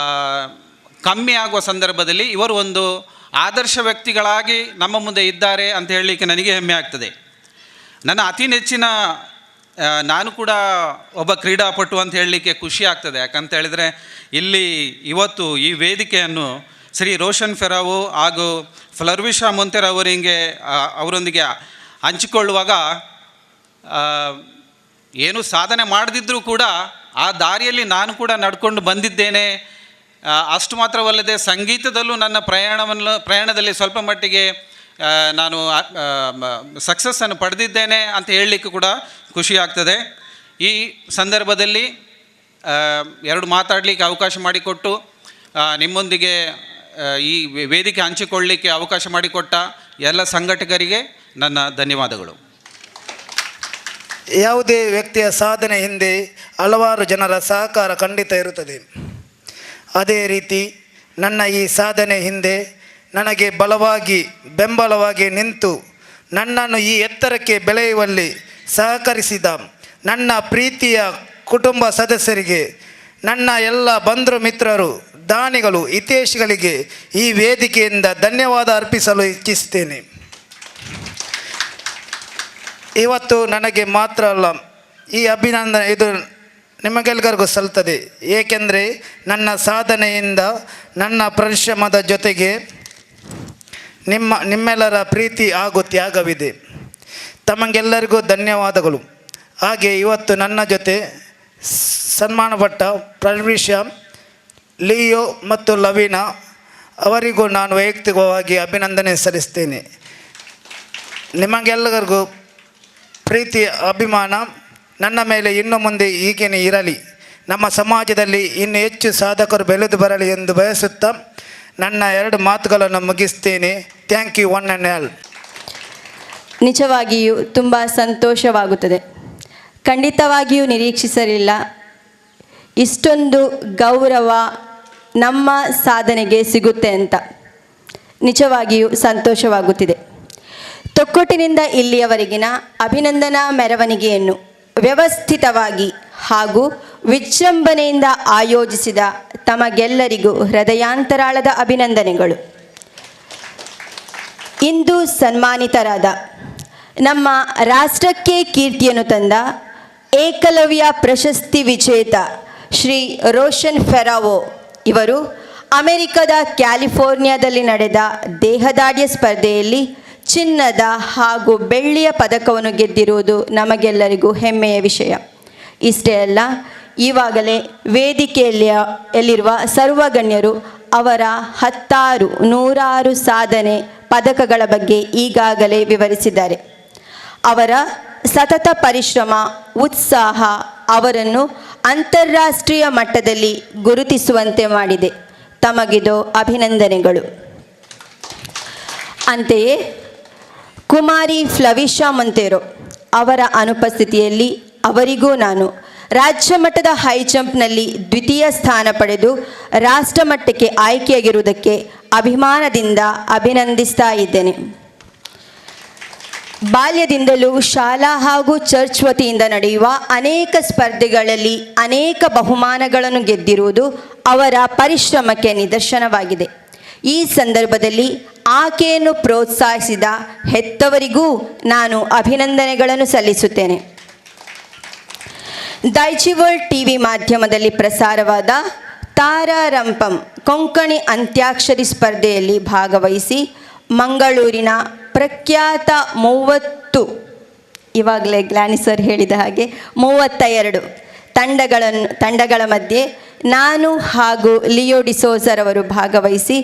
Speaker 9: ಕಮ್ಮಿ ಆಗುವ ಸಂದರ್ಭದಲ್ಲಿ ಇವರು ಒಂದು ಆದರ್ಶ ವ್ಯಕ್ತಿಗಳಾಗಿ ನಮ್ಮ ಮುಂದೆ ಇದ್ದಾರೆ ಅಂತ ಹೇಳಲಿಕ್ಕೆ ನನಗೆ ಹೆಮ್ಮೆ ಆಗ್ತದೆ. ನನ್ನ ಅತಿ ನೆಚ್ಚಿನ, ನಾನು ಕೂಡ ಒಬ್ಬ ಕ್ರೀಡಾಪಟು ಅಂತ ಹೇಳಲಿಕ್ಕೆ ಖುಷಿ ಆಗ್ತದೆ. ಯಾಕಂತ ಹೇಳಿದರೆ ಇಲ್ಲಿ ಇವತ್ತು ಈ ವೇದಿಕೆಯನ್ನು ಶ್ರೀ ರೋಷನ್ ಫೆರಾವು ಹಾಗೂ ಫ್ಲರ್ವಿಶಾ ಮೊಂತೆರೊ ಅವರೊಂದಿಗೆ ಹಂಚಿಕೊಳ್ಳುವಾಗ ಏನು ಸಾಧನೆ ಮಾಡದಿದ್ದರೂ ಕೂಡ ಆ ದಾರಿಯಲ್ಲಿ ನಾನು ಕೂಡ ನಡ್ಕೊಂಡು ಬಂದಿದ್ದೇನೆ. ಅಷ್ಟು ಮಾತ್ರವಲ್ಲದೆ ಸಂಗೀತದಲ್ಲೂ ನನ್ನ ಪ್ರಯಾಣದಲ್ಲಿ ಸ್ವಲ್ಪ ಮಟ್ಟಿಗೆ ನಾನು ಸಕ್ಸಸ್ಸನ್ನು ಪಡೆದಿದ್ದೇನೆ ಅಂತ ಹೇಳಲಿಕ್ಕೆ ಕೂಡ ಖುಷಿ ಆಗ್ತದೆ. ಈ ಸಂದರ್ಭದಲ್ಲಿ 2 ಮಾತಾಡಲಿಕ್ಕೆ ಅವಕಾಶ ಮಾಡಿಕೊಟ್ಟು ನಿಮ್ಮೊಂದಿಗೆ ಈ ವೇದಿಕೆ ಹಂಚಿಕೊಳ್ಳಲಿಕ್ಕೆ ಅವಕಾಶ ಮಾಡಿಕೊಟ್ಟ ಎಲ್ಲ ಸಂಘಟಕರಿಗೆ ನನ್ನ ಧನ್ಯವಾದಗಳು.
Speaker 10: ಯಾವುದೇ ವ್ಯಕ್ತಿಯ ಸಾಧನೆ ಹಿಂದೆ ಹಲವಾರು ಜನರ ಸಹಕಾರ ಖಂಡಿತ ಇರುತ್ತದೆ. ಅದೇ ರೀತಿ ನನ್ನ ಈ ಸಾಧನೆ ಹಿಂದೆ ನನಗೆ ಬಲವಾಗಿ ಬೆಂಬಲವಾಗಿ ನಿಂತು ನನ್ನನ್ನು ಈ ಎತ್ತರಕ್ಕೆ ಬೆಳೆಯುವಲ್ಲಿ ಸಹಕರಿಸಿದ ನನ್ನ ಪ್ರೀತಿಯ ಕುಟುಂಬ ಸದಸ್ಯರಿಗೆ, ನನ್ನ ಎಲ್ಲ ಬಂಧು ಮಿತ್ರರು, ದಾನಿಗಳು, ಹಿತೈಷಿಗಳಿಗೆ ಈ ವೇದಿಕೆಯಿಂದ ಧನ್ಯವಾದ ಅರ್ಪಿಸಲು ಇಚ್ಛಿಸುತ್ತೇನೆ. ಇವತ್ತು ನನಗೆ ಮಾತ್ರ ಅಲ್ಲ, ಈ ಅಭಿನಂದನೆ ಇದು ನಿಮಗೆಲ್ಲರಿಗೂ ಸಲ್ತದೆ. ಏಕೆಂದರೆ ನನ್ನ ಸಾಧನೆಯಿಂದ ನನ್ನ ಪರಿಶ್ರಮದ ಜೊತೆಗೆ ನಿಮ್ಮೆಲ್ಲರ ಪ್ರೀತಿ ಹಾಗೂ ತ್ಯಾಗವಿದೆ. ತಮಗೆಲ್ಲರಿಗೂ ಧನ್ಯವಾದಗಳು. ಹಾಗೆ ಇವತ್ತು ನನ್ನ ಜೊತೆ ಸನ್ಮಾನಪಟ್ಟ ಪ್ರವೀಶ, ಲಿಯೋ ಮತ್ತು ಲವೀನಾ ಅವರಿಗೂ ನಾನು ವೈಯಕ್ತಿಕವಾಗಿ ಅಭಿನಂದನೆ ಸಲ್ಲಿಸ್ತೇನೆ. ನಿಮಗೆಲ್ಲರಿಗೂ ಪ್ರೀತಿ ಅಭಿಮಾನ ನನ್ನ ಮೇಲೆ ಇನ್ನು ಮುಂದೆ ಹೀಗೇನೆ ಇರಲಿ. ನಮ್ಮ ಸಮಾಜದಲ್ಲಿ ಇನ್ನೂ ಹೆಚ್ಚು ಸಾಧಕರು ಬೆಳೆದು ಬರಲಿ ಎಂದು ಬಯಸುತ್ತಾ ನನ್ನ 2 ಮಾತುಗಳನ್ನು ಮುಗಿಸ್ತೇನೆ. Thank you one and all.
Speaker 11: ನಿಜವಾಗಿಯೂ ತುಂಬ ಸಂತೋಷವಾಗುತ್ತದೆ. ಖಂಡಿತವಾಗಿಯೂ ನಿರೀಕ್ಷಿಸಲಿಲ್ಲ ಇಷ್ಟೊಂದು ಗೌರವ ನಮ್ಮ ಸಾಧನೆಗೆ ಸಿಗುತ್ತೆ ಅಂತ. ನಿಜವಾಗಿಯೂ ಸಂತೋಷವಾಗುತ್ತಿದೆ. ತೊಕ್ಕೊಟ್ಟಿನಿಂದ ಇಲ್ಲಿಯವರೆಗಿನ ಅಭಿನಂದನಾ ಮೆರವಣಿಗೆಯನ್ನು ವ್ಯವಸ್ಥಿತವಾಗಿ ಹಾಗೂ ವಿಜೃಂಭಣೆಯಿಂದ ಆಯೋಜಿಸಿದ ತಮಗೆಲ್ಲರಿಗೂ ಹೃದಯಾಂತರಾಳದ ಅಭಿನಂದನೆಗಳು. ಇಂದು ಸನ್ಮಾನಿತರಾದ ನಮ್ಮ ರಾಷ್ಟ್ರಕ್ಕೆ ಕೀರ್ತಿಯನ್ನು ತಂದ ಏಕಲವ್ಯ ಪ್ರಶಸ್ತಿ ವಿಜೇತ ಶ್ರೀ ರೋಷನ್ ಫೆರಾವೋ ಇವರು ಅಮೆರಿಕದ ಕ್ಯಾಲಿಫೋರ್ನಿಯಾದಲ್ಲಿ ನಡೆದ ದೇಹದಾಢ್ಯ ಸ್ಪರ್ಧೆಯಲ್ಲಿ ಚಿನ್ನದ ಹಾಗೂ ಬೆಳ್ಳಿಯ ಪದಕವನ್ನು ಗೆದ್ದಿರುವುದು ನಮಗೆಲ್ಲರಿಗೂ ಹೆಮ್ಮೆಯ ವಿಷಯ. ಇಷ್ಟೇ ಅಲ್ಲ, ಈವಾಗಲೇ ವೇದಿಕೆಯಲ್ಲಿರುವ ಸರ್ವಗಣ್ಯರು ಅವರ 100 ಸಾಧನೆ ಪದಕಗಳ ಬಗ್ಗೆ ಈಗಾಗಲೇ ವಿವರಿಸಿದ್ದಾರೆ. ಅವರ ಸತತ ಪರಿಶ್ರಮ, ಉತ್ಸಾಹ ಅವರನ್ನು ಅಂತಾರಾಷ್ಟ್ರೀಯ ಮಟ್ಟದಲ್ಲಿ ಗುರುತಿಸುವಂತೆ ಮಾಡಿದೆ. ತಮಗಿದು ಅಭಿನಂದನೆಗಳು. ಅಂತೆಯೇ ಕುಮಾರಿ ಫ್ಲವಿಶಾ ಮೊಂತೆರೋ ಅವರ ಅನುಪಸ್ಥಿತಿಯಲ್ಲಿ ಅವರಿಗೂ ನಾನು ರಾಜ್ಯ ಮಟ್ಟದ ಹೈ ಜಂಪ್ನಲ್ಲಿ 2ಯ ಸ್ಥಾನ ಪಡೆದು ರಾಷ್ಟ್ರಮಟ್ಟಕ್ಕೆ ಆಯ್ಕೆಯಾಗಿರುವುದಕ್ಕೆ ಅಭಿಮಾನದಿಂದ ಅಭಿನಂದಿಸ್ತಾ ಇದ್ದೇನೆ. ಬಾಲ್ಯದಿಂದಲೂ ಶಾಲಾ ಹಾಗೂ ಚರ್ಚ್ ವತಿಯಿಂದ ನಡೆಯುವ ಅನೇಕ ಸ್ಪರ್ಧೆಗಳಲ್ಲಿ ಅನೇಕ ಬಹುಮಾನಗಳನ್ನು ಗೆದ್ದಿರುವುದು ಅವರ ಪರಿಶ್ರಮಕ್ಕೆ ನಿದರ್ಶನವಾಗಿದೆ. ಈ ಸಂದರ್ಭದಲ್ಲಿ ಆಕೆಯನ್ನು ಪ್ರೋತ್ಸಾಹಿಸಿದ ಹೆತ್ತವರಿಗೂ ನಾನು ಅಭಿನಂದನೆಗಳನ್ನು ಸಲ್ಲಿಸುತ್ತೇನೆ. ದೈಜಿವರ್ಲ್ಡ್ ಟಿವಿ ಮಾಧ್ಯಮದಲ್ಲಿ ಪ್ರಸಾರವಾದ ತಾರಾರಂಪಂ ಕೊಂಕಣಿ ಅಂತ್ಯಾಕ್ಷರಿ ಸ್ಪರ್ಧೆಯಲ್ಲಿ ಭಾಗವಹಿಸಿ ಮಂಗಳೂರಿನ ಪ್ರಖ್ಯಾತ 30, ಇವಾಗಲೇ ಗ್ಲಾನಿ ಸರ್ ಹೇಳಿದ ಹಾಗೆ 32 ತಂಡಗಳ ಮಧ್ಯೆ ನಾನು ಹಾಗೂ ಲಿಯೋ ಡಿಸೋಜರ್ ಅವರು ಭಾಗವಹಿಸಿ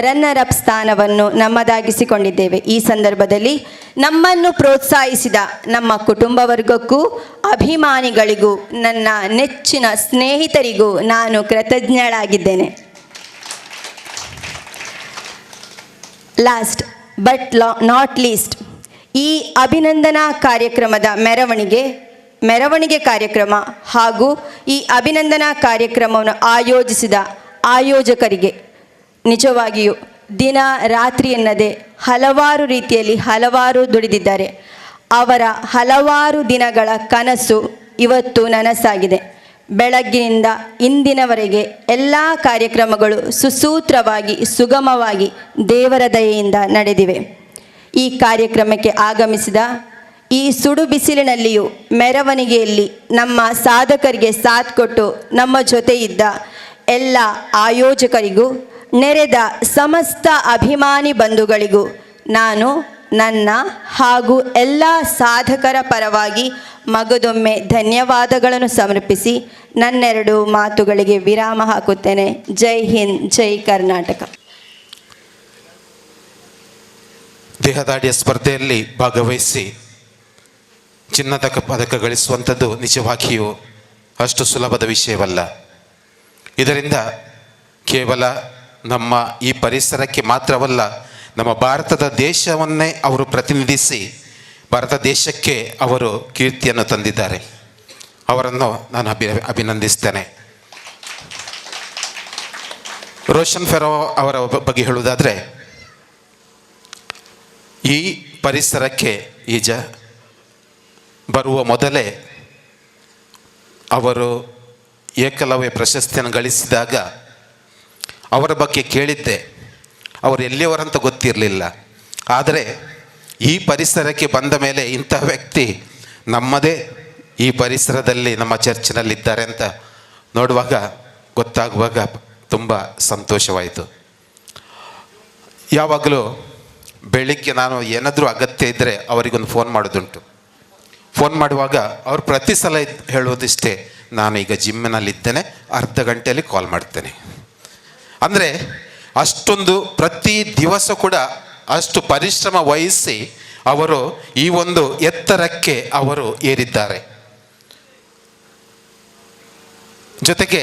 Speaker 11: ರನ್ನರ್ ಅಪ್ ಸ್ಥಾನವನ್ನು ನಮ್ಮದಾಗಿಸಿಕೊಂಡಿದ್ದೇವೆ. ಈ ಸಂದರ್ಭದಲ್ಲಿ ನಮ್ಮನ್ನು ಪ್ರೋತ್ಸಾಹಿಸಿದ ನಮ್ಮ ಕುಟುಂಬ ವರ್ಗಕ್ಕೂ ಅಭಿಮಾನಿಗಳಿಗೂ ನನ್ನ ನೆಚ್ಚಿನ ಸ್ನೇಹಿತರಿಗೂ ನಾನು ಕೃತಜ್ಞಳಾಗಿದ್ದೇನೆ. ಲಾಸ್ಟ್ ಬಟ್ ನಾಟ್ ಲೀಸ್ಟ್, ಈ ಅಭಿನಂದನಾ ಕಾರ್ಯಕ್ರಮದ ಮೆರವಣಿಗೆ ಕಾರ್ಯಕ್ರಮ ಹಾಗೂ ಈ ಅಭಿನಂದನಾ ಕಾರ್ಯಕ್ರಮವನ್ನು ಆಯೋಜಿಸಿದ ಆಯೋಜಕರಿಗೆ ನಿಜವಾಗಿಯೂ ದಿನ ರಾತ್ರಿ ಎನ್ನದೆ ಹಲವಾರು ರೀತಿಯಲ್ಲಿ ದುಡಿದಿದ್ದಾರೆ. ಅವರ ಹಲವಾರು ದಿನಗಳ ಕನಸು ಇವತ್ತು ನನಸಾಗಿದೆ. ಬೆಳಗ್ಗಿನಿಂದ ಇಂದಿನವರೆಗೆ ಎಲ್ಲ ಕಾರ್ಯಕ್ರಮಗಳು ಸುಸೂತ್ರವಾಗಿ ಸುಗಮವಾಗಿ ದೇವರ ದಯೆಯಿಂದ ನಡೆದಿವೆ. ಈ ಕಾರ್ಯಕ್ರಮಕ್ಕೆ ಆಗಮಿಸಿದ ಈ ಸುಡು ಬಿಸಿಲಿನಲ್ಲಿಯೂ ಮೆರವಣಿಗೆಯಲ್ಲಿ ನಮ್ಮ ಸಾಧಕರಿಗೆ ಸಾಥ್ ಕೊಟ್ಟು ನಮ್ಮ ಜೊತೆ ಇದ್ದ ಎಲ್ಲ ಆಯೋಜಕರಿಗೂ ನೆರೆದ ಸಮಸ್ತ ಅಭಿಮಾನಿ ಬಂಧುಗಳಿಗೂ ನಾನು ನನ್ನ ಹಾಗೂ ಎಲ್ಲ ಸಾಧಕರ ಪರವಾಗಿ ಮಗದೊಮ್ಮೆ ಧನ್ಯವಾದಗಳನ್ನು ಸಮರ್ಪಿಸಿ ನನ್ನೆರಡು ಮಾತುಗಳಿಗೆ ವಿರಾಮ ಹಾಕುತ್ತೇನೆ. ಜೈ ಹಿಂದ್, ಜೈ ಕರ್ನಾಟಕ.
Speaker 1: ದೇಹದಾಢ್ಯ ಸ್ಪರ್ಧೆಯಲ್ಲಿ ಭಾಗವಹಿಸಿ ಚಿನ್ನದ ಪದಕ ಗಳಿಸುವಂಥದ್ದು ನಿಜವಾಗಿಯೂ ಅಷ್ಟು ಸುಲಭದ ವಿಷಯವಲ್ಲ. ಇದರಿಂದ ಕೇವಲ ನಮ್ಮ ಈ ಪರಿಸರಕ್ಕೆ ಮಾತ್ರವಲ್ಲ, ನಮ್ಮ ಭಾರತದ ದೇಶವನ್ನೇ ಅವರು ಪ್ರತಿನಿಧಿಸಿ ಭಾರತ ದೇಶಕ್ಕೆ ಅವರು ಕೀರ್ತಿಯನ್ನು ತಂದಿದ್ದಾರೆ. ಅವರನ್ನು ನಾನು ಅಭಿನಂದಿಸ್ತೇನೆ. ರೋಷನ್ ಫೆರೋ ಅವರ ಬಗ್ಗೆ ಹೇಳುವುದಾದರೆ, ಈ ಪರಿಸರಕ್ಕೆ ಬರುವ ಮೊದಲೇ ಅವರು ಏಕಲವ್ಯ ಪ್ರಶಸ್ತಿಯನ್ನು ಗಳಿಸಿದಾಗ ಅವರ ಬಗ್ಗೆ ಕೇಳಿದ್ದೆ. ಅವರು ಎಲ್ಲಿಯವರಂತ ಗೊತ್ತಿರಲಿಲ್ಲ. ಆದರೆ ಈ ಪರಿಸರಕ್ಕೆ ಬಂದ ಮೇಲೆ ಇಂತಹ ವ್ಯಕ್ತಿ ನಮ್ಮದೇ ಈ ಪರಿಸರದಲ್ಲಿ ನಮ್ಮ ಚರ್ಚಿನಲ್ಲಿದ್ದಾರೆ ಅಂತ ನೋಡುವಾಗ ಗೊತ್ತಾಗುವಾಗ ತುಂಬ ಸಂತೋಷವಾಯಿತು. ಯಾವಾಗಲೂ ಬೆಳಿಗ್ಗೆ ನಾನು ಏನಾದರೂ ಅಗತ್ಯ ಇದ್ದರೆ ಅವರಿಗೊಂದು ಫೋನ್ ಮಾಡೋದುಂಟು. ಫೋನ್ ಮಾಡುವಾಗ ಅವರು ಪ್ರತಿ ಸಲ ಹೇಳುವುದಿಷ್ಟೇ, ನಾನು ಈಗ ಜಿಮ್ಮಿನಲ್ಲಿದ್ದೇನೆ, ಅರ್ಧ ಗಂಟೆಯಲ್ಲಿ ಕಾಲ್ ಮಾಡ್ತೇನೆ. ಅಂದರೆ ಅಷ್ಟೊಂದು ಪ್ರತಿ ದಿವಸ ಕೂಡ ಅಷ್ಟು ಪರಿಶ್ರಮ ವಹಿಸಿ ಅವರು ಈ ಒಂದು ಎತ್ತರಕ್ಕೆ ಅವರು ಏರಿದ್ದಾರೆ. ಜೊತೆಗೆ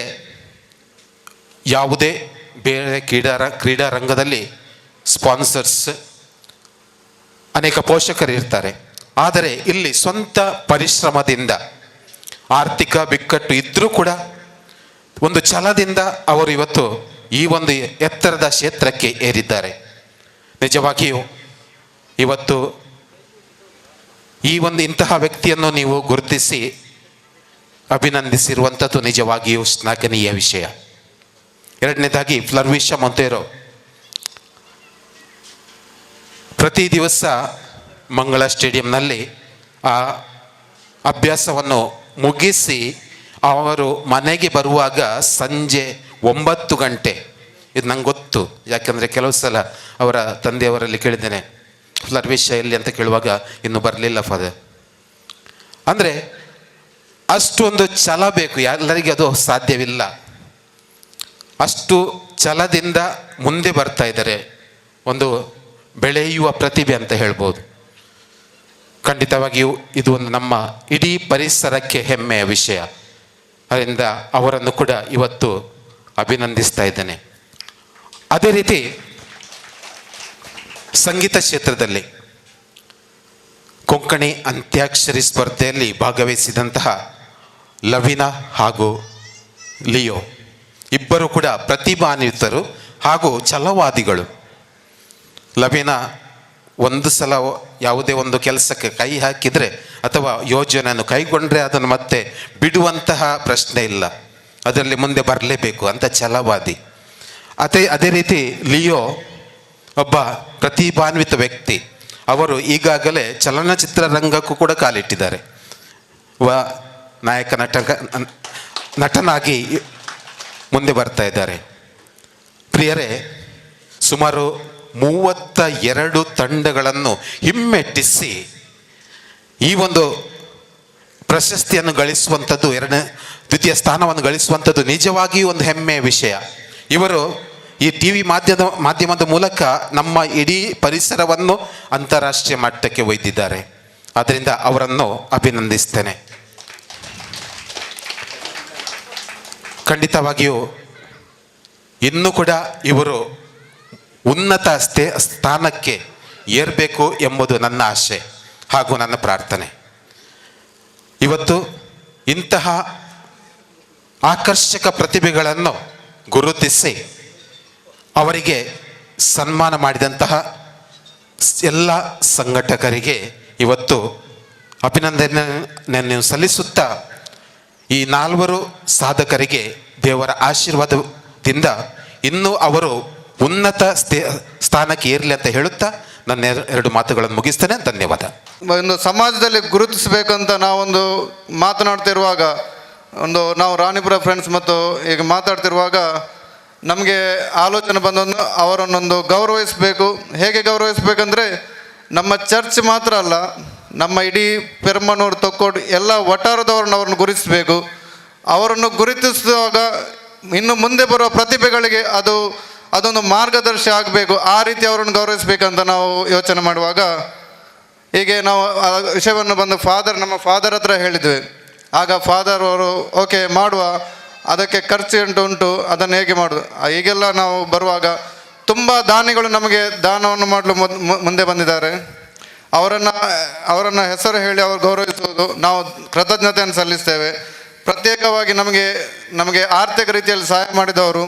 Speaker 1: ಯಾವುದೇ ಬೇರೆ ಕ್ರೀಡಾ ರಂಗದಲ್ಲಿ ಸ್ಪಾನ್ಸರ್ಸ್ ಅನೇಕ ಪೋಷಕರು ಇರ್ತಾರೆ. ಆದರೆ ಇಲ್ಲಿ ಸ್ವಂತ ಪರಿಶ್ರಮದಿಂದ ಆರ್ಥಿಕ ಬಿಕ್ಕಟ್ಟು ಇದ್ದರೂ ಕೂಡ ಒಂದು ಛಲದಿಂದ ಅವರು ಇವತ್ತು ಈ ಒಂದು ಎತ್ತರದ ಕ್ಷೇತ್ರಕ್ಕೆ ಏರಿದ್ದಾರೆ. ನಿಜವಾಗಿಯೂ ಇವತ್ತು ಈ ಒಂದು ಇಂತಹ ವ್ಯಕ್ತಿಯನ್ನು ನೀವು ಗುರುತಿಸಿ ಅಭಿನಂದಿಸಿರುವಂಥದ್ದು ನಿಜವಾಗಿಯೂ ಶ್ಲಾಘನೀಯ ವಿಷಯ. ಎರಡನೇದಾಗಿ ಫ್ಲರ್ವಿಶಾ ಮೊಂತೇರೊ ಪ್ರತಿ ದಿವಸ ಮಂಗಳ ಸ್ಟೇಡಿಯಂನಲ್ಲಿ ಆ ಅಭ್ಯಾಸವನ್ನು ಮುಗಿಸಿ ಅವರು ಮನೆಗೆ ಬರುವಾಗ ಸಂಜೆ 9 ಗಂಟೆ. ಇದು ನಂಗೆ ಗೊತ್ತು, ಯಾಕಂದರೆ ಕೆಲವು ಸಲ ಅವರ ತಂದೆಯವರಲ್ಲಿ ಕೇಳಿದ್ದೇನೆ, ಫ್ಲರ್ವಿಶಾ ಎಲ್ಲಿ ಅಂತ ಕೇಳುವಾಗ ಇನ್ನೂ ಬರಲಿಲ್ಲ ಫಾದರ್. ಅಂದರೆ ಅಷ್ಟೊಂದು ಛಲ ಬೇಕು, ಎಲ್ಲರಿಗೆ ಅದು ಸಾಧ್ಯವಿಲ್ಲ. ಅಷ್ಟು ಛಲದಿಂದ ಮುಂದೆ ಬರ್ತಾ ಇದ್ದಾರೆ. ಒಂದು ಬೆಳೆಯುವ ಪ್ರತಿಭೆ ಅಂತ ಹೇಳ್ಬೋದು. ಖಂಡಿತವಾಗಿಯೂ ಇದು ಒಂದು ನಮ್ಮ ಇಡೀ ಪರಿಸರಕ್ಕೆ ಹೆಮ್ಮೆಯ ವಿಷಯ. ಅದರಿಂದ ಅವರನ್ನು ಕೂಡ ಇವತ್ತು ಅಭಿನಂದಿಸ್ತಾ ಇದ್ದೇನೆ. ಅದೇ ರೀತಿ ಸಂಗೀತ ಕ್ಷೇತ್ರದಲ್ಲಿ ಕೊಂಕಣಿ ಅಂತ್ಯಾಕ್ಷರಿ ಸ್ಪರ್ಧೆಯಲ್ಲಿ ಭಾಗವಹಿಸಿದಂತಹ ಲವಿನಾ ಹಾಗೂ ಲಿಯೋ ಇಬ್ಬರು ಕೂಡ ಪ್ರತಿಭಾನ್ವಿತರು ಹಾಗೂ ಛಲವಾದಿಗಳು. ಲವಿನಾ ಒಂದು ಸಲ ಯಾವುದೇ ಒಂದು ಕೆಲಸಕ್ಕೆ ಕೈ ಹಾಕಿದರೆ ಅಥವಾ ಯೋಜನೆಯನ್ನು ಕೈಗೊಂಡ್ರೆ ಅದನ್ನು ಮತ್ತೆ ಬಿಡುವಂತಹ ಪ್ರಶ್ನೆ ಇಲ್ಲ, ಅದರಲ್ಲಿ ಮುಂದೆ ಬರಲೇಬೇಕು ಅಂತ ಛಲವಾದಿ. ಅದೇ ರೀತಿ ಲಿಯೋ ಒಬ್ಬ ಪ್ರತಿಭಾನ್ವಿತ ವ್ಯಕ್ತಿ. ಅವರು ಈಗಾಗಲೇ ಚಲನಚಿತ್ರ ರಂಗಕ್ಕೂ ಕೂಡ ಕಾಲಿಟ್ಟಿದ್ದಾರೆ. ನಾಯಕ ನಟನಾಗಿ ಮುಂದೆ ಬರ್ತಾ ಇದ್ದಾರೆ. ಪ್ರಿಯರೇ, ಸುಮಾರು 32 ತಂಡಗಳನ್ನು ಹಿಮ್ಮೆಟ್ಟಿಸಿ ಈ ಒಂದು ಪ್ರಶಸ್ತಿಯನ್ನು ಗಳಿಸುವಂಥದ್ದು, ದ್ವಿತೀಯ ಸ್ಥಾನವನ್ನು ಗಳಿಸುವಂಥದ್ದು ನಿಜವಾಗಿಯೂ ಒಂದು ಹೆಮ್ಮೆಯ ವಿಷಯ. ಇವರು ಈ ಟಿ ವಿ ಮಾಧ್ಯಮದ ಮೂಲಕ ನಮ್ಮ ಇಡೀ ಪರಿಸರವನ್ನು ಅಂತಾರಾಷ್ಟ್ರೀಯ ಮಟ್ಟಕ್ಕೆ ಒಯ್ದಿದ್ದಾರೆ. ಆದ್ದರಿಂದ ಅವರನ್ನು ಅಭಿನಂದಿಸ್ತೇನೆ. ಖಂಡಿತವಾಗಿಯೂ ಇನ್ನೂ ಕೂಡ ಇವರು ಉನ್ನತ ಸ್ಥಾನಕ್ಕೆ ಏರಬೇಕು ಎಂಬುದು ನನ್ನ ಆಶೆ ಹಾಗೂ ನನ್ನ ಪ್ರಾರ್ಥನೆ. ಇವತ್ತು ಇಂತಹ ಆಕರ್ಷಕ ಪ್ರತಿಭೆಗಳನ್ನು ಗುರುತಿಸಿ ಅವರಿಗೆ ಸನ್ಮಾನ ಮಾಡಿದಂತಹ ಎಲ್ಲ ಸಂಘಟಕರಿಗೆ ಇವತ್ತು ಅಭಿನಂದನೆಯನ್ನು ಸಲ್ಲಿಸುತ್ತಾ, ಈ 4 ಸಾಧಕರಿಗೆ ದೇವರ ಆಶೀರ್ವಾದದಿಂದ ಇನ್ನೂ ಅವರು ಉನ್ನತ ಸ್ಥಾನಕ್ಕೆ ಏರಲಿ ಅಂತ ಹೇಳುತ್ತಾ ನನ್ನ 2 ಮಾತುಗಳನ್ನು ಮುಗಿಸ್ತೇನೆ. ಧನ್ಯವಾದ.
Speaker 12: ಒಂದು ಸಮಾಜದಲ್ಲಿ ಗುರುತಿಸಬೇಕಂತ ನಾವೊಂದು ಮಾತನಾಡ್ತಿರುವಾಗ, ನಾವು ರಾಣಿಪುರ ಫ್ರೆಂಡ್ಸ್ ಮತ್ತು ಈಗ ಮಾತಾಡ್ತಿರುವಾಗ ನಮಗೆ ಆಲೋಚನೆ ಬಂದೊಂದು ಅವರನ್ನೊಂದು ಗೌರವಿಸಬೇಕು. ಹೇಗೆ ಗೌರವಿಸಬೇಕಂದ್ರೆ, ನಮ್ಮ ಚರ್ಚ್ ಮಾತ್ರ ಅಲ್ಲ, ನಮ್ಮ ಇಡೀ ಪೆರ್ಮನೂರು, ತೊಕ್ಕೋಡು ಎಲ್ಲ ವಠಾರದವರನ್ನು ಅವರನ್ನು ಗುರುತಿಸಬೇಕು. ಅವರನ್ನು ಗುರುತಿಸುವಾಗ ಇನ್ನು ಮುಂದೆ ಬರುವ ಪ್ರತಿಭೆಗಳಿಗೆ ಅದೊಂದು ಮಾರ್ಗದರ್ಶಿ ಆಗಬೇಕು. ಆ ರೀತಿ ಅವರನ್ನು ಗೌರವಿಸಬೇಕಂತ ನಾವು ಯೋಚನೆ ಮಾಡುವಾಗ, ಹೀಗೆ ನಾವು ಆ ವಿಷಯವನ್ನು ಬಂದು ನಮ್ಮ ಫಾದರ್ ಹತ್ರ ಹೇಳಿದ್ವಿ. ಆಗ ಫಾದರ್ ಅವರು ಓಕೆ ಮಾಡುವ, ಅದಕ್ಕೆ ಖರ್ಚು ಉಂಟು, ಅದನ್ನು ಹೇಗೆ ಮಾಡೋದು. ಹೀಗೆಲ್ಲ ನಾವು ಬರುವಾಗ ತುಂಬ ದಾನಿಗಳು ನಮಗೆ ದಾನವನ್ನು ಮಾಡಲು ಮುಂದೆ ಬಂದಿದ್ದಾರೆ. ಅವರನ್ನು ಹೆಸರು ಹೇಳಿ ಅವರು ಗೌರವಿಸುವುದು ನಾವು ಕೃತಜ್ಞತೆಯನ್ನು ಸಲ್ಲಿಸ್ತೇವೆ. ಪ್ರತ್ಯೇಕವಾಗಿ ನಮಗೆ ಆರ್ಥಿಕ ರೀತಿಯಲ್ಲಿ ಸಹಾಯ ಮಾಡಿದವರು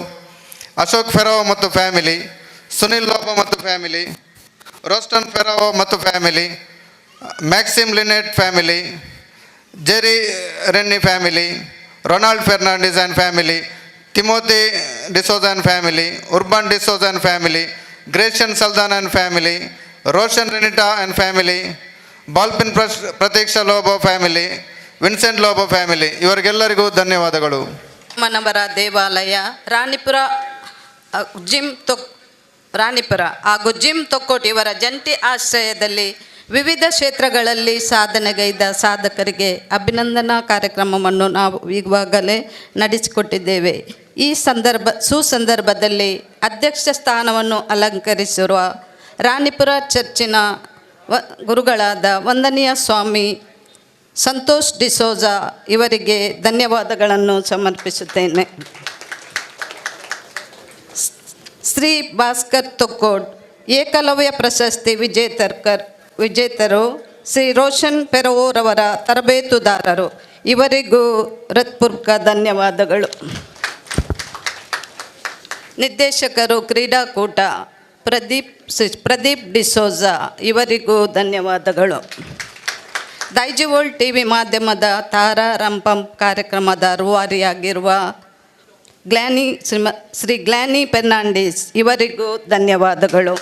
Speaker 12: ಅಶೋಕ್ ಫೆರಾವೋ ಮತ್ತು ಫ್ಯಾಮಿಲಿ, ಸುನಿಲ್ ಲೋಪ ಮತ್ತು ಫ್ಯಾಮಿಲಿ, ರೋಸ್ಟನ್ ಫೆರಾವೋ ಮತ್ತು family, Maxim Lynette family, Jerry Renny family, Ronald Fernandes and family, Timothy D'Souza and family, Urban D'Souza and family, Gration Saldanha and family, Roshan Renita and family, Balpin Prateeksha Lobo family, Vincent Lobo family, ಇವರಿಗೆಲ್ಲರಿಗೂ ಧನ್ಯವಾದಗಳು.
Speaker 13: ಮನವರ ದೇವಾಲಯ ರಾಣಿಪುರ ರಾಣಿಪುರ ಹಾಗೂ ಜಿಮ್ ತೊಕ್ಕೋಟ್ ಇವರ ಜಂಟಿ ಆಶ್ರಯದಲ್ಲಿ ವಿವಿಧ ಕ್ಷೇತ್ರಗಳಲ್ಲಿ ಸಾಧನೆಗೈದ ಸಾಧಕರಿಗೆ ಅಭಿನಂದನಾ ಕಾರ್ಯಕ್ರಮವನ್ನು ನಾವು ಈಗಾಗಲೇ ನಡೆಸಿಕೊಟ್ಟಿದ್ದೇವೆ. ಈ ಸುಸಂದರ್ಭದಲ್ಲಿ ಅಧ್ಯಕ್ಷ ಸ್ಥಾನವನ್ನು ಅಲಂಕರಿಸಿರುವ ರಾಣಿಪುರ ಚರ್ಚಿನ ಗುರುಗಳಾದ ವಂದನೀಯ ಸ್ವಾಮಿ ಸಂತೋಷ್ ಡಿಸೋಜಾ ಇವರಿಗೆ ಧನ್ಯವಾದಗಳನ್ನು ಸಮರ್ಪಿಸುತ್ತೇನೆ. ಶ್ರೀ ಭಾಸ್ಕರ್ ತೊಕ್ಕೋಡ್ ಏಕಲವ್ಯ ಪ್ರಶಸ್ತಿ ವಿಜೇತರು ಶ್ರೀ ರೋಷನ್ ಪೆರವೋರವರ ತರಬೇತುದಾರರು, ಇವರಿಗೂ ಹೃತ್ಪೂರ್ವಕ ಧನ್ಯವಾದಗಳು. ನಿರ್ದೇಶಕರು ಕ್ರೀಡಾಕೂಟ ಪ್ರದೀಪ್ ಡಿಸೋಜಾ, ಇವರಿಗೂ ಧನ್ಯವಾದಗಳು. ದೈಜಿವೋಲ್ಡ್ ಟಿವಿ ಮಾಧ್ಯಮದ ತಾರಾ ರಂಪಂ ಕಾರ್ಯಕ್ರಮದ ರೂವಾರಿಯಾಗಿರುವ ಶ್ರೀ ಗ್ಲಾನಿ ಫೆರ್ನಾಂಡಿಸ್, ಇವರಿಗೂ ಧನ್ಯವಾದಗಳು.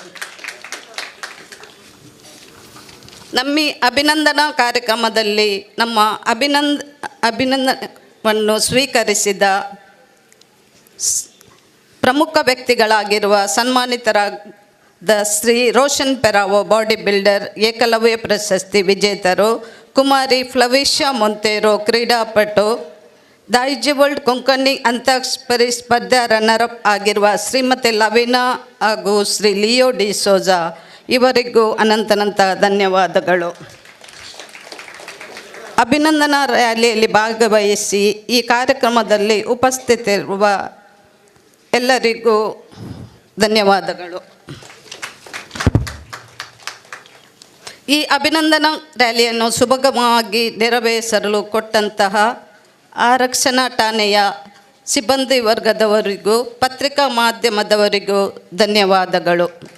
Speaker 13: ನಮ್ಮ ಅಭಿನಂದನಾ ಕಾರ್ಯಕ್ರಮದಲ್ಲಿ ನಮ್ಮ ಅಭಿನಂದನವನ್ನು ಸ್ವೀಕರಿಸಿದ ಪ್ರಮುಖ ವ್ಯಕ್ತಿಗಳಾಗಿರುವ ಸನ್ಮಾನಿತರಾದ ಶ್ರೀ ರೋಷನ್ ಪೆರಾವೋ ಬಾಡಿ ಬಿಲ್ಡರ್ ಏಕಲವ್ಯ ಪ್ರಶಸ್ತಿ ವಿಜೇತರು, ಕುಮಾರಿ ಫ್ಲವಿಶಾ ಮೊಂತೇರೋ ಕ್ರೀಡಾಪಟು, ದೈಜಿವೋಲ್ಡ್ ಕೊಂಕಣಿ ಅಂತ್ಯಾಕ್ಷರಿ ಸ್ಪರ್ಧಾ ರನ್ನರ್ ಅಪ್ ಆಗಿರುವ ಶ್ರೀಮತಿ ಲವೀನಾ ಹಾಗೂ ಶ್ರೀ ಲಿಯೋ ಡಿಸೋಜಾ, ಇವರಿಗೂ ಅನಂತ ಧನ್ಯವಾದಗಳು. ಅಭಿನಂದನಾ ರ್ಯಾಲಿಯಲ್ಲಿ ಭಾಗವಹಿಸಿ ಈ ಕಾರ್ಯಕ್ರಮದಲ್ಲಿ ಉಪಸ್ಥಿತರಿರುವ ಎಲ್ಲರಿಗೂ ಧನ್ಯವಾದಗಳು. ಈ ಅಭಿನಂದನಾ ರ್ಯಾಲಿಯನ್ನು ಸುಭಗವಾಗಿ ನೆರವೇರಿಸಲು ಕೊಟ್ಟಂತಹ ಆರಕ್ಷಣಾ ಠಾಣೆಯ ಸಿಬ್ಬಂದಿ ವರ್ಗದವರಿಗೂ ಪತ್ರಿಕಾ ಮಾಧ್ಯಮದವರಿಗೂ ಧನ್ಯವಾದಗಳು.